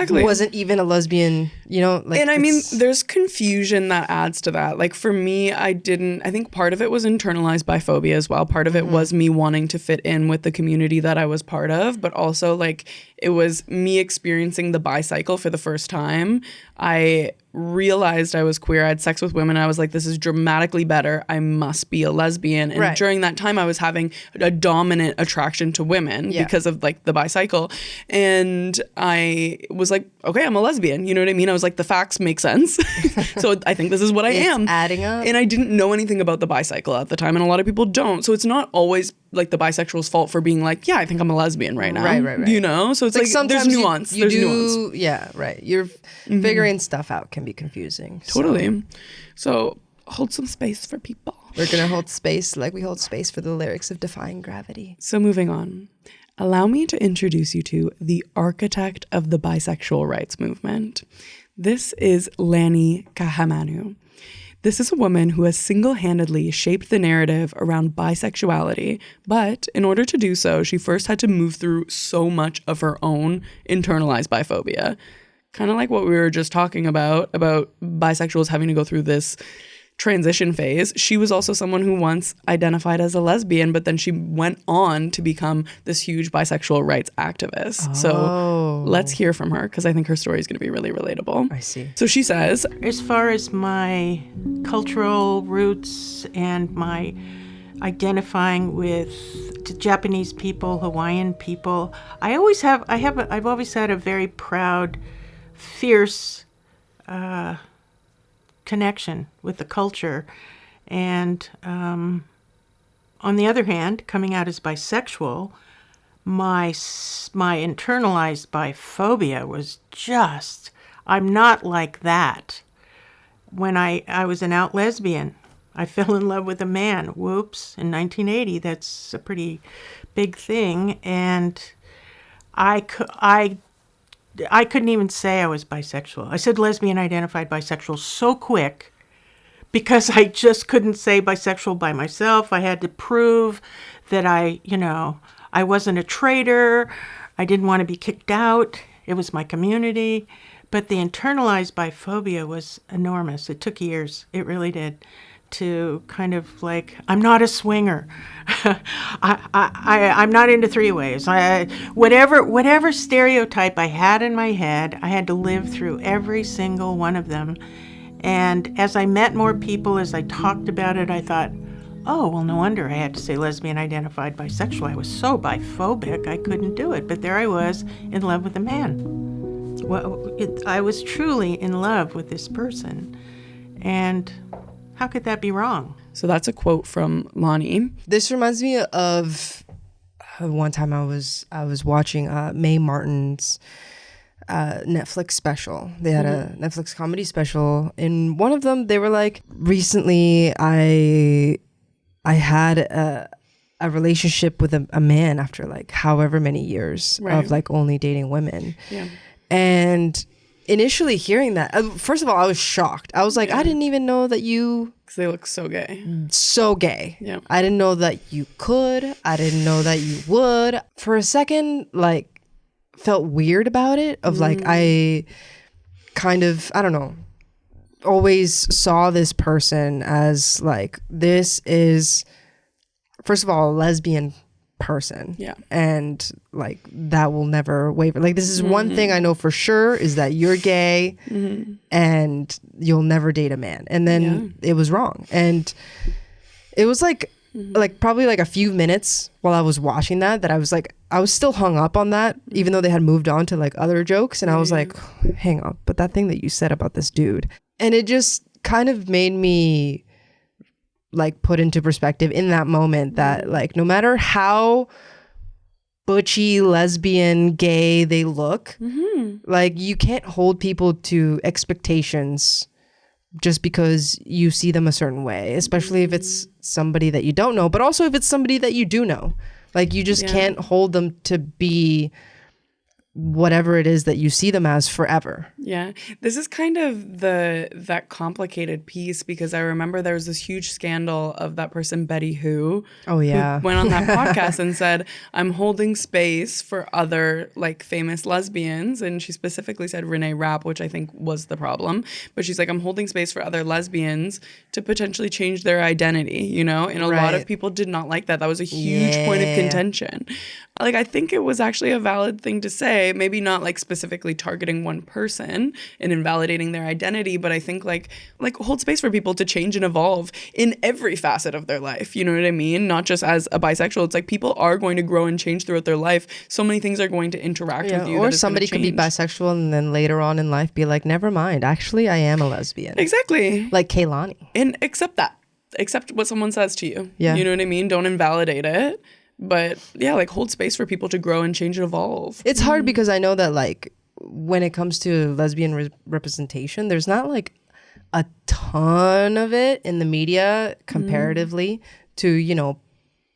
wasn't even a lesbian, you know. Like, and I mean, there's confusion that adds to that. Like for me, I think part of it was internalized biphobia as well. Part of it was me wanting to fit in with the community that I was part of, but also like it was me experiencing the bicycle for the first time. I realized I was queer. I had sex with women. I was like, this is dramatically better. I must be a lesbian. And during that time, I was having a dominant attraction to women because of like the bicycle. And I was like, okay, I'm a lesbian. You know what I mean? I was like, the facts make sense. So I think this is what I am. Adding up. And I didn't know anything about the bicycle at the time. And a lot of people don't. So it's not always like the bisexual's fault for being like, yeah, I think I'm a lesbian right now. Right. You know? So it's like there's nuance. There's nuance. Yeah, right. You're figuring stuff out can be confusing. Totally. So hold some space for people. We're going to hold space like we hold space for the lyrics of Defying Gravity. So moving on. Allow me to introduce you to the architect of the bisexual rights movement. This is Lani Kahamanu. This is a woman who has single-handedly shaped the narrative around bisexuality, but in order to do so, she first had to move through so much of her own internalized biphobia. Kind of like what we were just talking about bisexuals having to go through this transition phase. She was also someone who once identified as a lesbian, but then she went on to become this huge bisexual rights activist. So let's hear from her, because I think her story is going to be really relatable. I see. So she says, as far as my cultural roots and my identifying with Japanese people, Hawaiian people. I've always had a very proud, fierce connection with the culture. And on the other hand, coming out as bisexual, my internalized biphobia was just, I'm not like that. When I was an out lesbian, I fell in love with a man. Whoops, in 1980, that's a pretty big thing. And I couldn't even say I was bisexual. I said lesbian identified bisexual so quick because I just couldn't say bisexual by myself. I had to prove that I wasn't a traitor. I didn't want to be kicked out. It was my community. But the internalized biphobia was enormous. It took years. It really did. To kind of like, I'm not a swinger. I'm not into three-ways. Whatever stereotype I had in my head, I had to live through every single one of them. And as I met more people, as I talked about it, I thought, oh, well, no wonder I had to say lesbian identified bisexual. I was so biphobic, I couldn't do it. But there I was, in love with a man. Well, I was truly in love with this person. And how could that be wrong? So that's a quote from Lonnie. This reminds me of one time I was watching Mae Martin's Netflix special. They had a Netflix comedy special. In one of them, they were like, recently I had a relationship with a man after like however many years of like only dating women. Yeah. And initially hearing that, first of all, I was shocked. I was like, I didn't even know that you... Because they look so gay. So gay. Yeah. I didn't know that you could. I didn't know that you would. For a second, like, felt weird about it. Of like, I kind of, I don't know, always saw this person as like, this is, first of all, a lesbian person. Yeah. And like that will never waver. Like this is one thing I know for sure is that you're gay and you'll never date a man. And then it was wrong. And it was like probably like a few minutes while I was watching that I was like, I was still hung up on that, even though they had moved on to like other jokes. And I was like, hang on, but that thing that you said about this dude. And it just kind of made me like put into perspective in that moment that like no matter how butchy, lesbian, gay they look, like you can't hold people to expectations just because you see them a certain way, especially if it's somebody that you don't know, but also if it's somebody that you do know. Like you just can't hold them to be whatever it is that you see them as forever. Yeah. This is kind of that complicated piece because I remember there was this huge scandal of that person, Betty Who. Oh, yeah. Who went on that podcast and said, I'm holding space for other like famous lesbians. And she specifically said Renee Rapp, which I think was the problem. But she's like, I'm holding space for other lesbians to potentially change their identity, you know? And a lot of people did not like that. That was a huge point of contention. Like, I think it was actually a valid thing to say, maybe not like specifically targeting one person and invalidating their identity, but I think like hold space for people to change and evolve in every facet of their life. You know what I mean? Not just as a bisexual. It's like people are going to grow and change throughout their life. So many things are going to interact with you. Or somebody could be bisexual and then later on in life be like, never mind, actually I am a lesbian. Exactly. Like Kaylani. And accept that. Accept what someone says to you. Yeah. You know what I mean? Don't invalidate it. But yeah, like hold space for people to grow and change and evolve. It's hard because I know that like when it comes to lesbian representation, there's not like a ton of it in the media comparatively to, you know,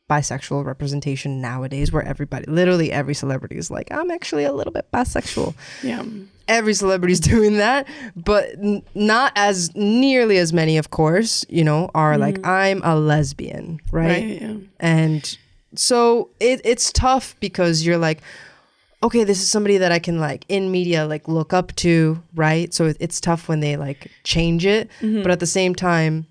bisexual representation nowadays where literally every celebrity is like, I'm actually a little bit bisexual. Yeah. Every celebrity's doing that, but not as nearly as many, of course, you know, are like, I'm a lesbian, right? Yeah. And so it's tough because you're like, okay, this is somebody that I can like in media like look up to, right? So it's tough when they like change it, but at the same time,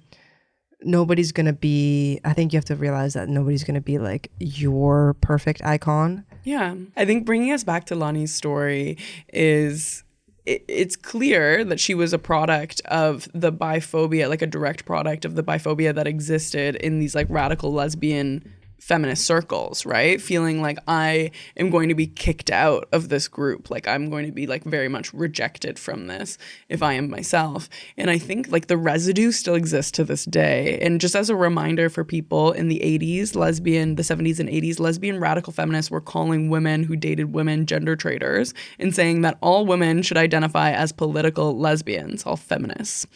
nobody's gonna be, I think you have to realize that nobody's gonna be like your perfect icon. Yeah. I think bringing us back to Lonnie's story is it's clear that she was a product of the biphobia, like a direct product of the biphobia that existed in these like radical lesbian feminist circles, right? Feeling like I am going to be kicked out of this group. Like I'm going to be like very much rejected from this if I am myself. And I think like the residue still exists to this day. And just as a reminder for people, in the 80s, the 70s and 80s, lesbian radical feminists were calling women who dated women gender traitors and saying that all women should identify as political lesbians, all feminists.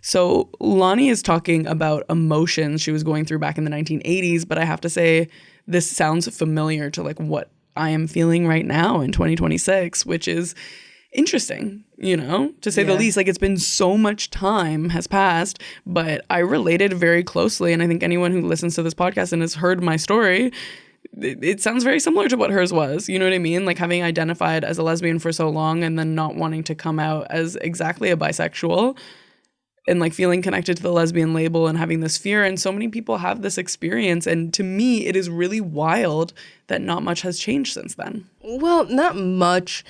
So Lonnie is talking about emotions she was going through back in the 1980s, but I have to say this sounds familiar to like what I am feeling right now in 2026, which is interesting, you know, to say the least. Like it's been so much time has passed, but I related very closely. And I think anyone who listens to this podcast and has heard my story, it sounds very similar to what hers was. You know what I mean? Like having identified as a lesbian for so long and then not wanting to come out as exactly a bisexual, and like feeling connected to the lesbian label and having this fear. And so many people have this experience. And to me, it is really wild that not much has changed since then. Well, not much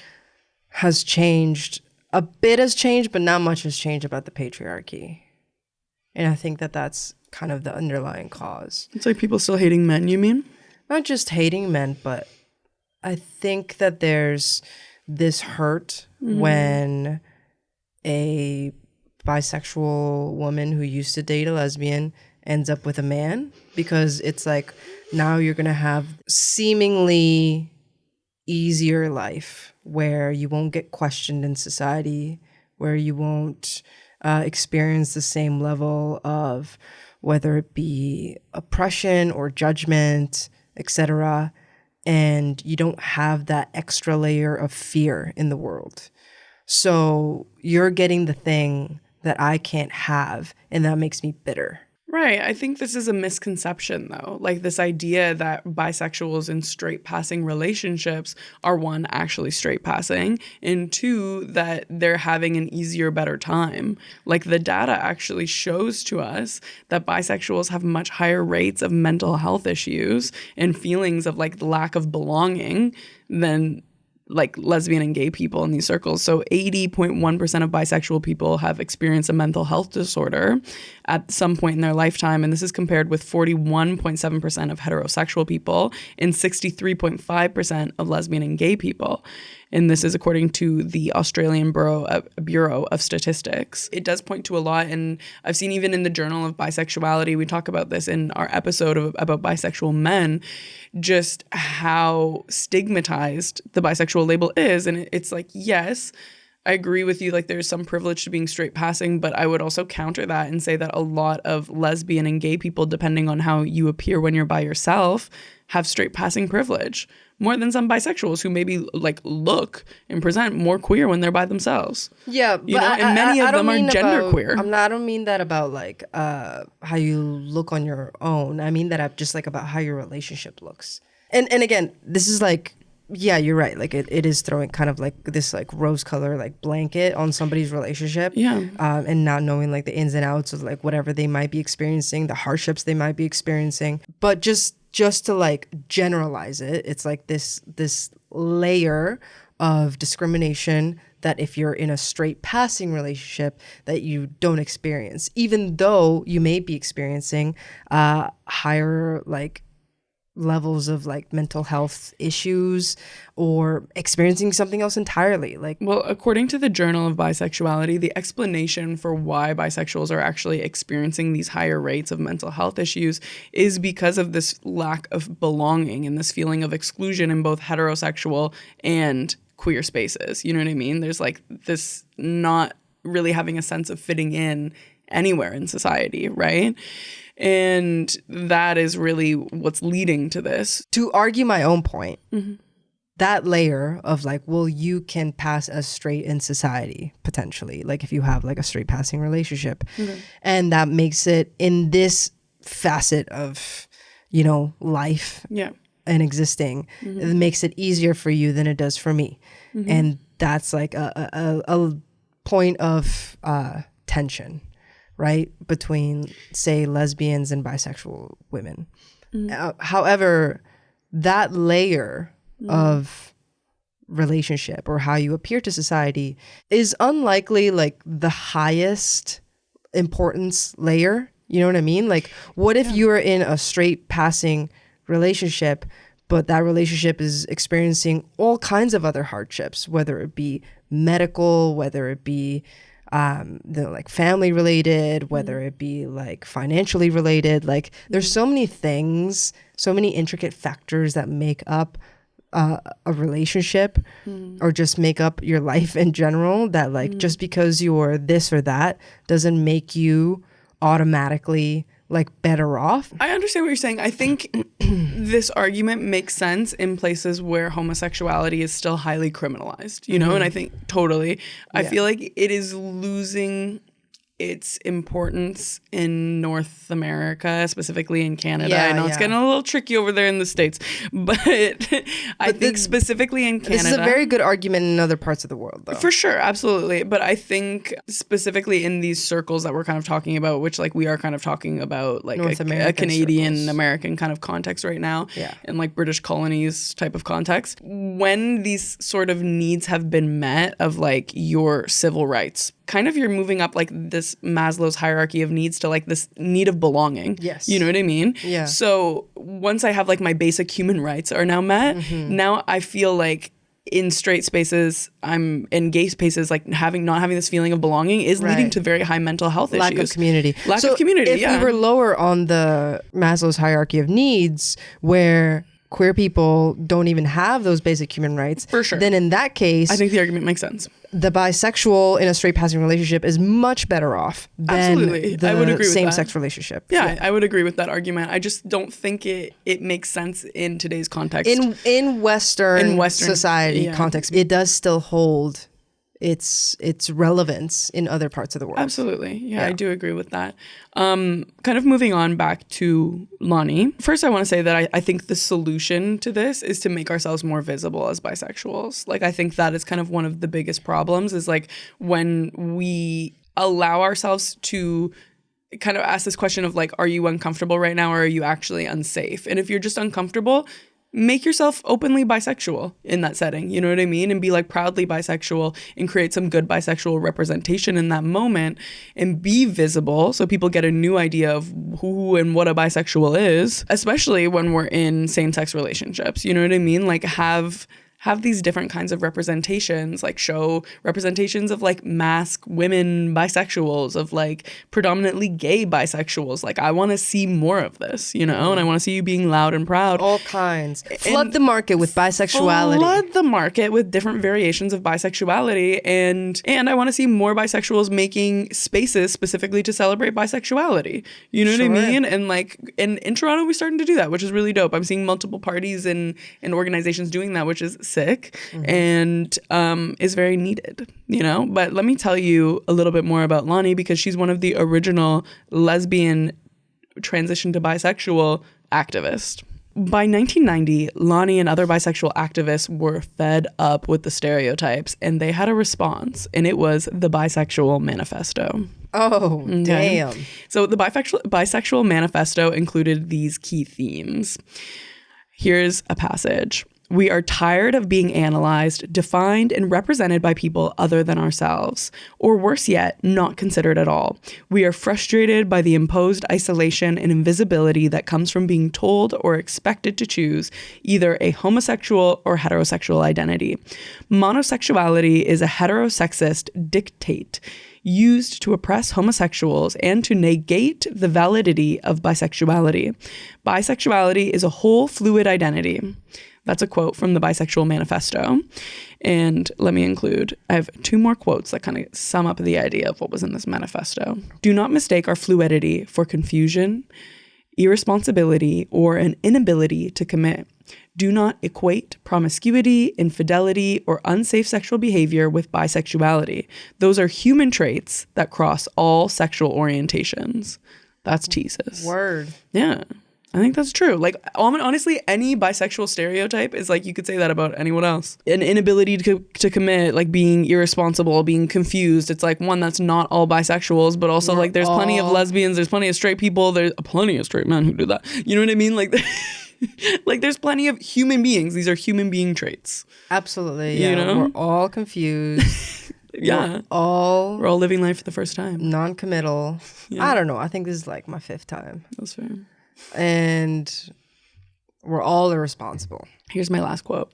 has changed. A bit has changed, but not much has changed about the patriarchy. And I think that that's kind of the underlying cause. It's like people still hating men, you mean? Not just hating men, but I think that there's this hurt when a bisexual woman who used to date a lesbian ends up with a man, because it's like now you're going to have seemingly easier life where you won't get questioned in society, where you won't experience the same level of whether it be oppression or judgment, etc. And you don't have that extra layer of fear in the world. So you're getting the thing that I can't have, and that makes me bitter. Right. I think this is a misconception, though. Like this idea that bisexuals in straight passing relationships are, one, actually straight passing, and two, that they're having an easier, better time. Like the data actually shows to us that bisexuals have much higher rates of mental health issues and feelings of like lack of belonging than like lesbian and gay people in these circles. So 80.1% of bisexual people have experienced a mental health disorder at some point in their lifetime. And this is compared with 41.7% of heterosexual people and 63.5% of lesbian and gay people. And this is according to the Australian Bureau of Statistics. It does point to a lot, and I've seen even in the Journal of Bisexuality, we talk about this in our episode about bisexual men, just how stigmatized the bisexual label is. And it's like, yes, I agree with you, like there's some privilege to being straight passing, but I would also counter that and say that a lot of lesbian and gay people, depending on how you appear when you're by yourself, have straight passing privilege more than some bisexuals who maybe like look and present more queer when they're by themselves. Yeah, you know, and many of them are genderqueer. I don't mean that about like how you look on your own. I mean that just like about how your relationship looks. And again, this is like, yeah, you're right. Like it is throwing kind of like this like rose color like blanket on somebody's relationship. Yeah. And not knowing like the ins and outs of like whatever they might be experiencing, the hardships they might be experiencing. But just to like generalize it, it's like this layer of discrimination that if you're in a straight passing relationship that you don't experience, even though you may be experiencing higher like levels of like mental health issues or experiencing something else entirely. Like, well, according to the Journal of Bisexuality, the explanation for why bisexuals are actually experiencing these higher rates of mental health issues is because of this lack of belonging and this feeling of exclusion in both heterosexual and queer spaces. You know what I mean? There's like this not really having a sense of fitting in anywhere in society, right? And that is really what's leading to this. To argue my own point, that layer of like, well, you can pass as straight in society, potentially, like if you have like a straight passing relationship. And that makes it in this facet of, you know, life and existing, it makes it easier for you than it does for me. And that's like a point of tension, right, between, say, lesbians and bisexual women. However, that layer of relationship or how you appear to society is unlikely like the highest importance layer. You know what I mean? Like, what if you are in a straight passing relationship, but that relationship is experiencing all kinds of other hardships, whether it be medical, whether it be like family related, whether it be like financially related. Like there's so many things, so many intricate factors that make up a relationship or just make up your life in general, that like just because you're this or that doesn't make you automatically like better off. I understand what you're saying. I think this argument makes sense in places where homosexuality is still highly criminalized, you know, and I think totally. I feel like it is losing its importance in North America, specifically in Canada. I know it's getting a little tricky over there in the States, but I think specifically in Canada. This is a very good argument in other parts of the world, though. For sure, absolutely. But I think specifically in these circles that we're kind of talking about, which like we are kind of talking about like a Canadian circles. American kind of context right now, and like British colonies type of context, when these sort of needs have been met of like your civil rights, kind of you're moving up like this Maslow's hierarchy of needs to like this need of belonging. Yes. You know what I mean? Yeah. So once I have like my basic human rights are now met, now I feel like in straight spaces, I'm in gay spaces, like not having this feeling of belonging is leading to very high mental health Lack issues. of community. Lack of community, if we were lower on the Maslow's hierarchy of needs, where queer people don't even have those basic human rights, for sure, then in that case, I think the argument makes sense. The bisexual in a straight passing relationship is much better off than the I would agree with same-sex that. relationship. Yeah, I would agree with that argument. I just don't think it makes sense in today's context. In Western society context, it does still hold its relevance in other parts of the world. Absolutely. Yeah, I do agree with that. Kind of moving on back to Lonnie. First, I want to say that I think the solution to this is to make ourselves more visible as bisexuals. Like, I think that is kind of one of the biggest problems is like when we allow ourselves to kind of ask this question of like, are you uncomfortable right now or are you actually unsafe? And if you're just uncomfortable, make yourself openly bisexual in that setting, you know what I mean? And be like proudly bisexual and create some good bisexual representation in that moment and be visible so people get a new idea of who and what a bisexual is, especially when we're in same-sex relationships, you know what I mean? Like have these different kinds of representations, like show representations of like masc women bisexuals, of like predominantly gay bisexuals. Like I want to see more of this, you know, and I want to see you being loud and proud. All kinds. Flood the market with bisexuality. Flood the market with different variations of bisexuality. And I want to see more bisexuals making spaces specifically to celebrate bisexuality. You know what I mean? And like in Toronto, we're starting to do that, which is really dope. I'm seeing multiple parties and organizations doing that, which is sick and is very needed, you know? But let me tell you a little bit more about Lonnie because she's one of the original lesbian transition to bisexual activists. By 1990, Lonnie and other bisexual activists were fed up with the stereotypes and they had a response, and it was the Bisexual Manifesto. Oh, damn. So the Bisexual Manifesto included these key themes. Here's a passage. We are tired of being analyzed, defined, and represented by people other than ourselves, or worse yet, not considered at all. We are frustrated by the imposed isolation and invisibility that comes from being told or expected to choose either a homosexual or heterosexual identity. Monosexuality is a heterosexist dictate used to oppress homosexuals and to negate the validity of bisexuality. Bisexuality is a whole fluid identity. That's a quote from the Bisexual Manifesto. And let me include, I have two more quotes that kind of sum up the idea of what was in this manifesto. Do not mistake our fluidity for confusion, irresponsibility, or an inability to commit. Do not equate promiscuity, infidelity, or unsafe sexual behavior with bisexuality. Those are human traits that cross all sexual orientations. That's Jesus. Word. Yeah. I think that's true. Like, honestly, any bisexual stereotype is like, you could say that about anyone else. An inability to commit, like being irresponsible, being confused. It's like, one, that's not all bisexuals, but also like there's plenty of lesbians, there's plenty of straight people, there's plenty of straight men who do that. You know what I mean? Like, Like, there's plenty of human beings. These are human being traits. Absolutely. You Yeah. know? We're all confused. Yeah. We're all We're all living life for the first time. non-committal. Yeah. I don't know. I think this is like my 5th time. That's fair. And we're all irresponsible. Here's my last quote.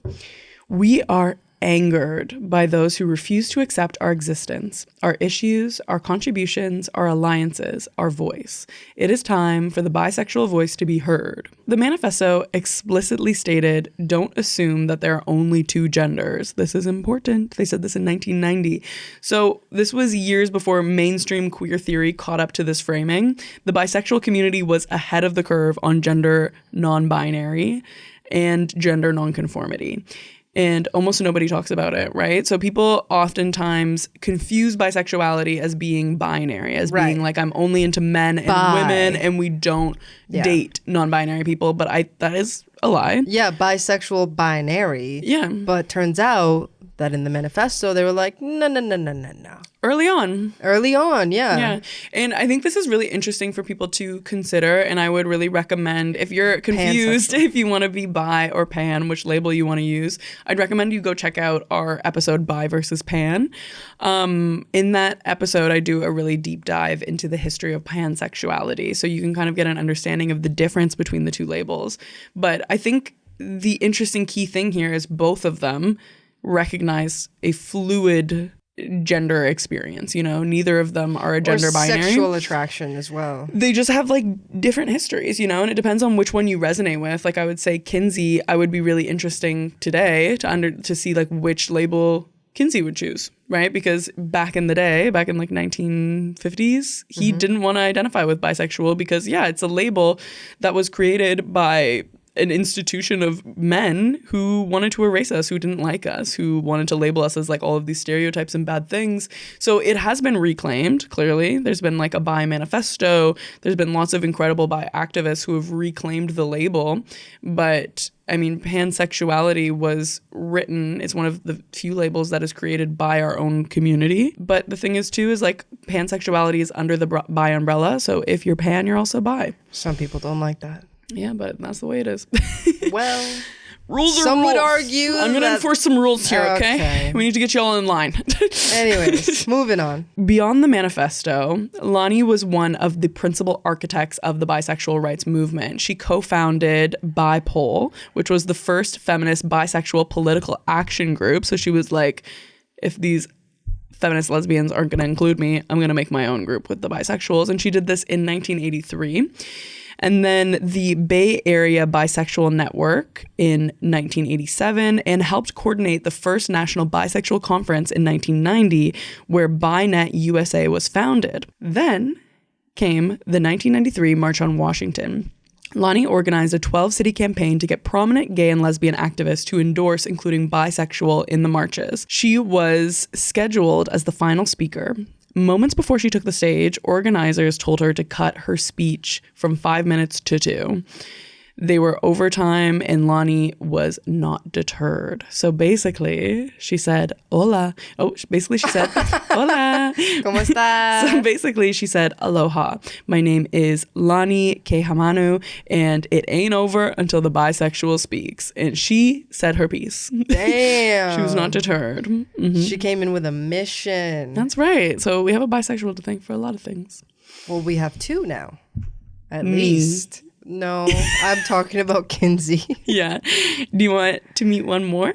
We are angered by those who refuse to accept our existence, our issues, our contributions, our alliances, our voice. It is time for the bisexual voice to be heard. The manifesto explicitly stated, don't assume that there are only 2 genders. This is important. They said this in 1990. So this was years before mainstream queer theory caught up to this framing. The bisexual community was ahead of the curve on gender non-binary and gender nonconformity. And almost nobody talks about it, right? So people oftentimes confuse bisexuality as being binary, as being like, I'm only into men and women, and we don't date non-binary people. But that is a lie. Yeah, bisexual binary. Yeah. But turns out that in the manifesto, they were like, no. Early on. Yeah. And I think this is really interesting for people to consider. And I would really recommend, if you're confused, if you want to be bi or pan, which label you want to use, I'd recommend you go check out our episode Bi versus Pan. In that episode, I do a really deep dive into the history of pansexuality. So you can kind of get an understanding of the difference between the 2 labels. But I think the interesting key thing here is both of them recognize a fluid gender experience. You know, neither of them are a gender binary. Sexual attraction as well. They just have like different histories, you know, and it depends on which one you resonate with. Like I would say Kinsey, I would be really interesting today to see like which label Kinsey would choose, right? Because back in the day, back in like 1950s, he didn't want to identify with bisexual because it's a label that was created by an institution of men who wanted to erase us, who didn't like us, who wanted to label us as like all of these stereotypes and bad things. So it has been reclaimed, clearly. There's been like a bi manifesto. There's been lots of incredible bi activists who have reclaimed the label. But I mean, pansexuality was written, it's one of the few labels that is created by our own community. But the thing is too, is like pansexuality is under the bi umbrella. So if you're pan, you're also bi. Some people don't like that. Yeah, but that's the way it is. Well, rules are some rules. would argue I'm going to enforce some rules here, okay? We need to get you all in line. Anyways, moving on. Beyond the manifesto, Lonnie was one of the principal architects of the bisexual rights movement. She co-founded BiPol, which was the first feminist bisexual political action group. So she was like, if these feminist lesbians aren't going to include me, I'm going to make my own group with the bisexuals. And she did this in 1983. And then the Bay Area Bisexual Network in 1987, and helped coordinate the first national bisexual conference in 1990, where BiNet USA was founded. Then came the 1993 March on Washington. Lonnie organized a 12-city campaign to get prominent gay and lesbian activists to endorse including bisexual in the marches. She was scheduled as the final speaker. Moments before she took the stage, organizers told her to cut her speech from 5 minutes to 2. They were over time, and Lonnie was not deterred. So basically, she said, hola. She said, hola. ¿Cómo estás? So basically, she said, aloha. My name is Lonnie Kehamanu, and it ain't over until the bisexual speaks. And she said her piece. Damn. She was not deterred. She came in with a mission. That's right. So we have a bisexual to thank for a lot of things. Well, we have 2 now, at least. No, I'm talking about Kinsey. Yeah. Do you want to meet one more?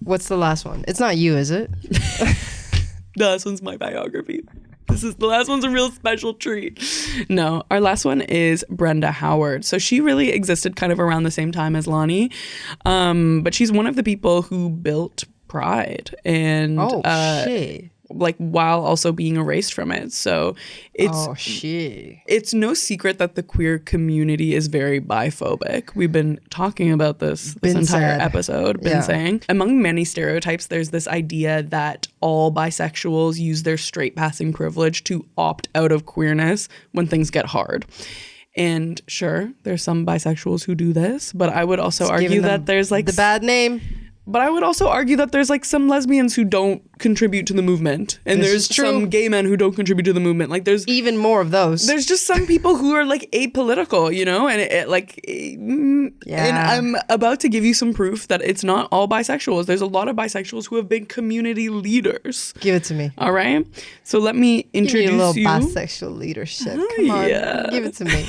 What's the last one? It's not you, is it? The last one's my biography. The last one's a real special treat. No, our last one is Brenda Howard. So she really existed kind of around the same time as Lonnie. But she's one of the people who built Pride. And shit. Like while also being erased from it. So it's no secret that the queer community is very biphobic. We've been talking about this entire episode, saying. Among many stereotypes, there's this idea that all bisexuals use their straight passing privilege to opt out of queerness when things get hard. And sure, there's some bisexuals who do this, but I would also argue that there's like the bad name. But I would also argue that there's like some lesbians who don't contribute to the movement, and This there's is true. some gay men who don't contribute to the movement. Like there's Even more of those. there's just some people who are like apolitical, you know, and and I'm about to give you some proof that it's not all bisexuals. There's a lot of bisexuals who have been community leaders. Give it to me. All right, so let me Give me introduce a little you. bisexual leadership. Come on, yeah. give it to me.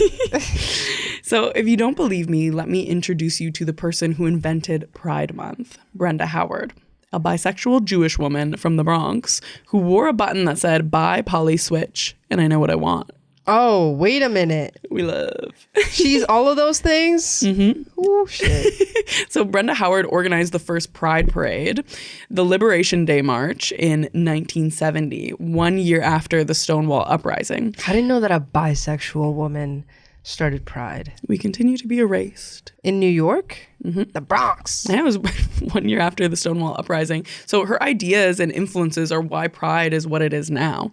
So if you don't believe me, let me introduce you to the person who invented Pride Month, Brenda Howard, a bisexual Jewish woman from the Bronx who wore a button that said, "Bi, poly, switch, and I know what I want." Oh, wait a minute. We love. She's all of those things? Mm-hmm. Oh, shit. So Brenda Howard organized the first Pride Parade, the Liberation Day March in 1970, 1 year after the Stonewall Uprising. I didn't know that a bisexual woman started Pride. We continue to be erased. In New York? Mm-hmm. The Bronx. Yeah, it was 1 year after the Stonewall Uprising. So her ideas and influences are why Pride is what it is now.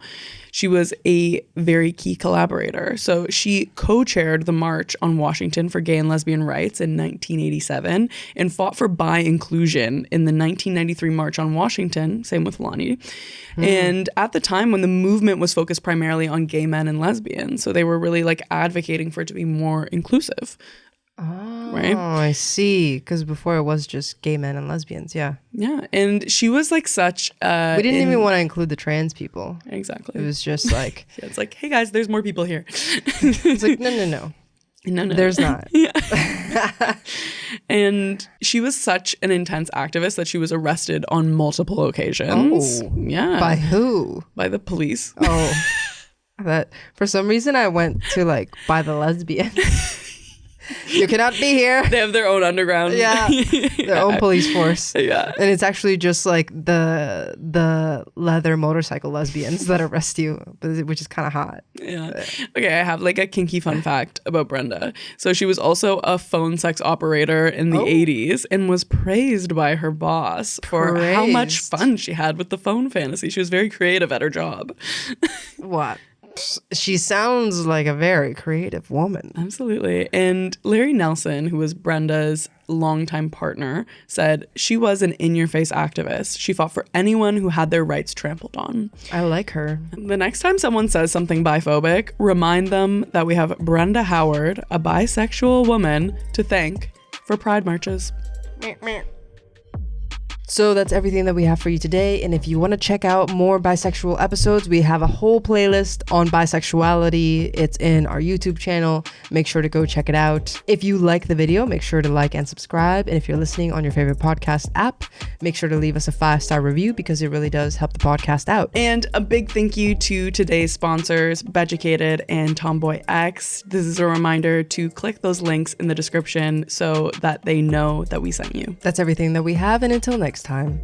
She was a very key collaborator. So she co-chaired the March on Washington for Gay and Lesbian Rights in 1987 and fought for bi inclusion in the 1993 March on Washington, same with Lonnie. And at the time when the movement was focused primarily on gay men and lesbians, so they were really like advocating for it to be more inclusive. Right? Oh, I see. Because before it was just gay men and lesbians. Yeah. Yeah. And she was like such We didn't even want to include the trans people. Exactly. It was just like, Yeah, it's like, hey guys, there's more people here. it's like, no. No. There's not. And she was such an intense activist that she was arrested on multiple occasions. Oh. Yeah. By who? By the police. Oh, that for some reason I went to like by the lesbian. You cannot be here. They have their own underground. Yeah, their own police force. Yeah. And it's actually just like the leather motorcycle lesbians that arrest you, which is kind of hot. Yeah. Okay, I have like a kinky fun fact about Brenda. So she was also a phone sex operator in the 80s and was praised by her boss for how much Praised. fun she had with the phone fantasy. She was very creative at her job. What? She sounds like a very creative woman. Absolutely. And Larry Nelson, who was Brenda's longtime partner, said she was an in-your-face activist. She fought for anyone who had their rights trampled on. I like her. The next time someone says something biphobic, remind them that we have Brenda Howard, a bisexual woman, to thank for Pride marches. So that's everything that we have for you today. And if you want to check out more bisexual episodes, we have a whole playlist on bisexuality. It's in our YouTube channel. Make sure to go check it out. If you like the video, make sure to like and subscribe. And if you're listening on your favorite podcast app, make sure to leave us a 5-star review because it really does help the podcast out. And a big thank you to today's sponsors, Beducated and Tomboy X. This is a reminder to click those links in the description so that they know that we sent you. That's everything that we have. And until next time.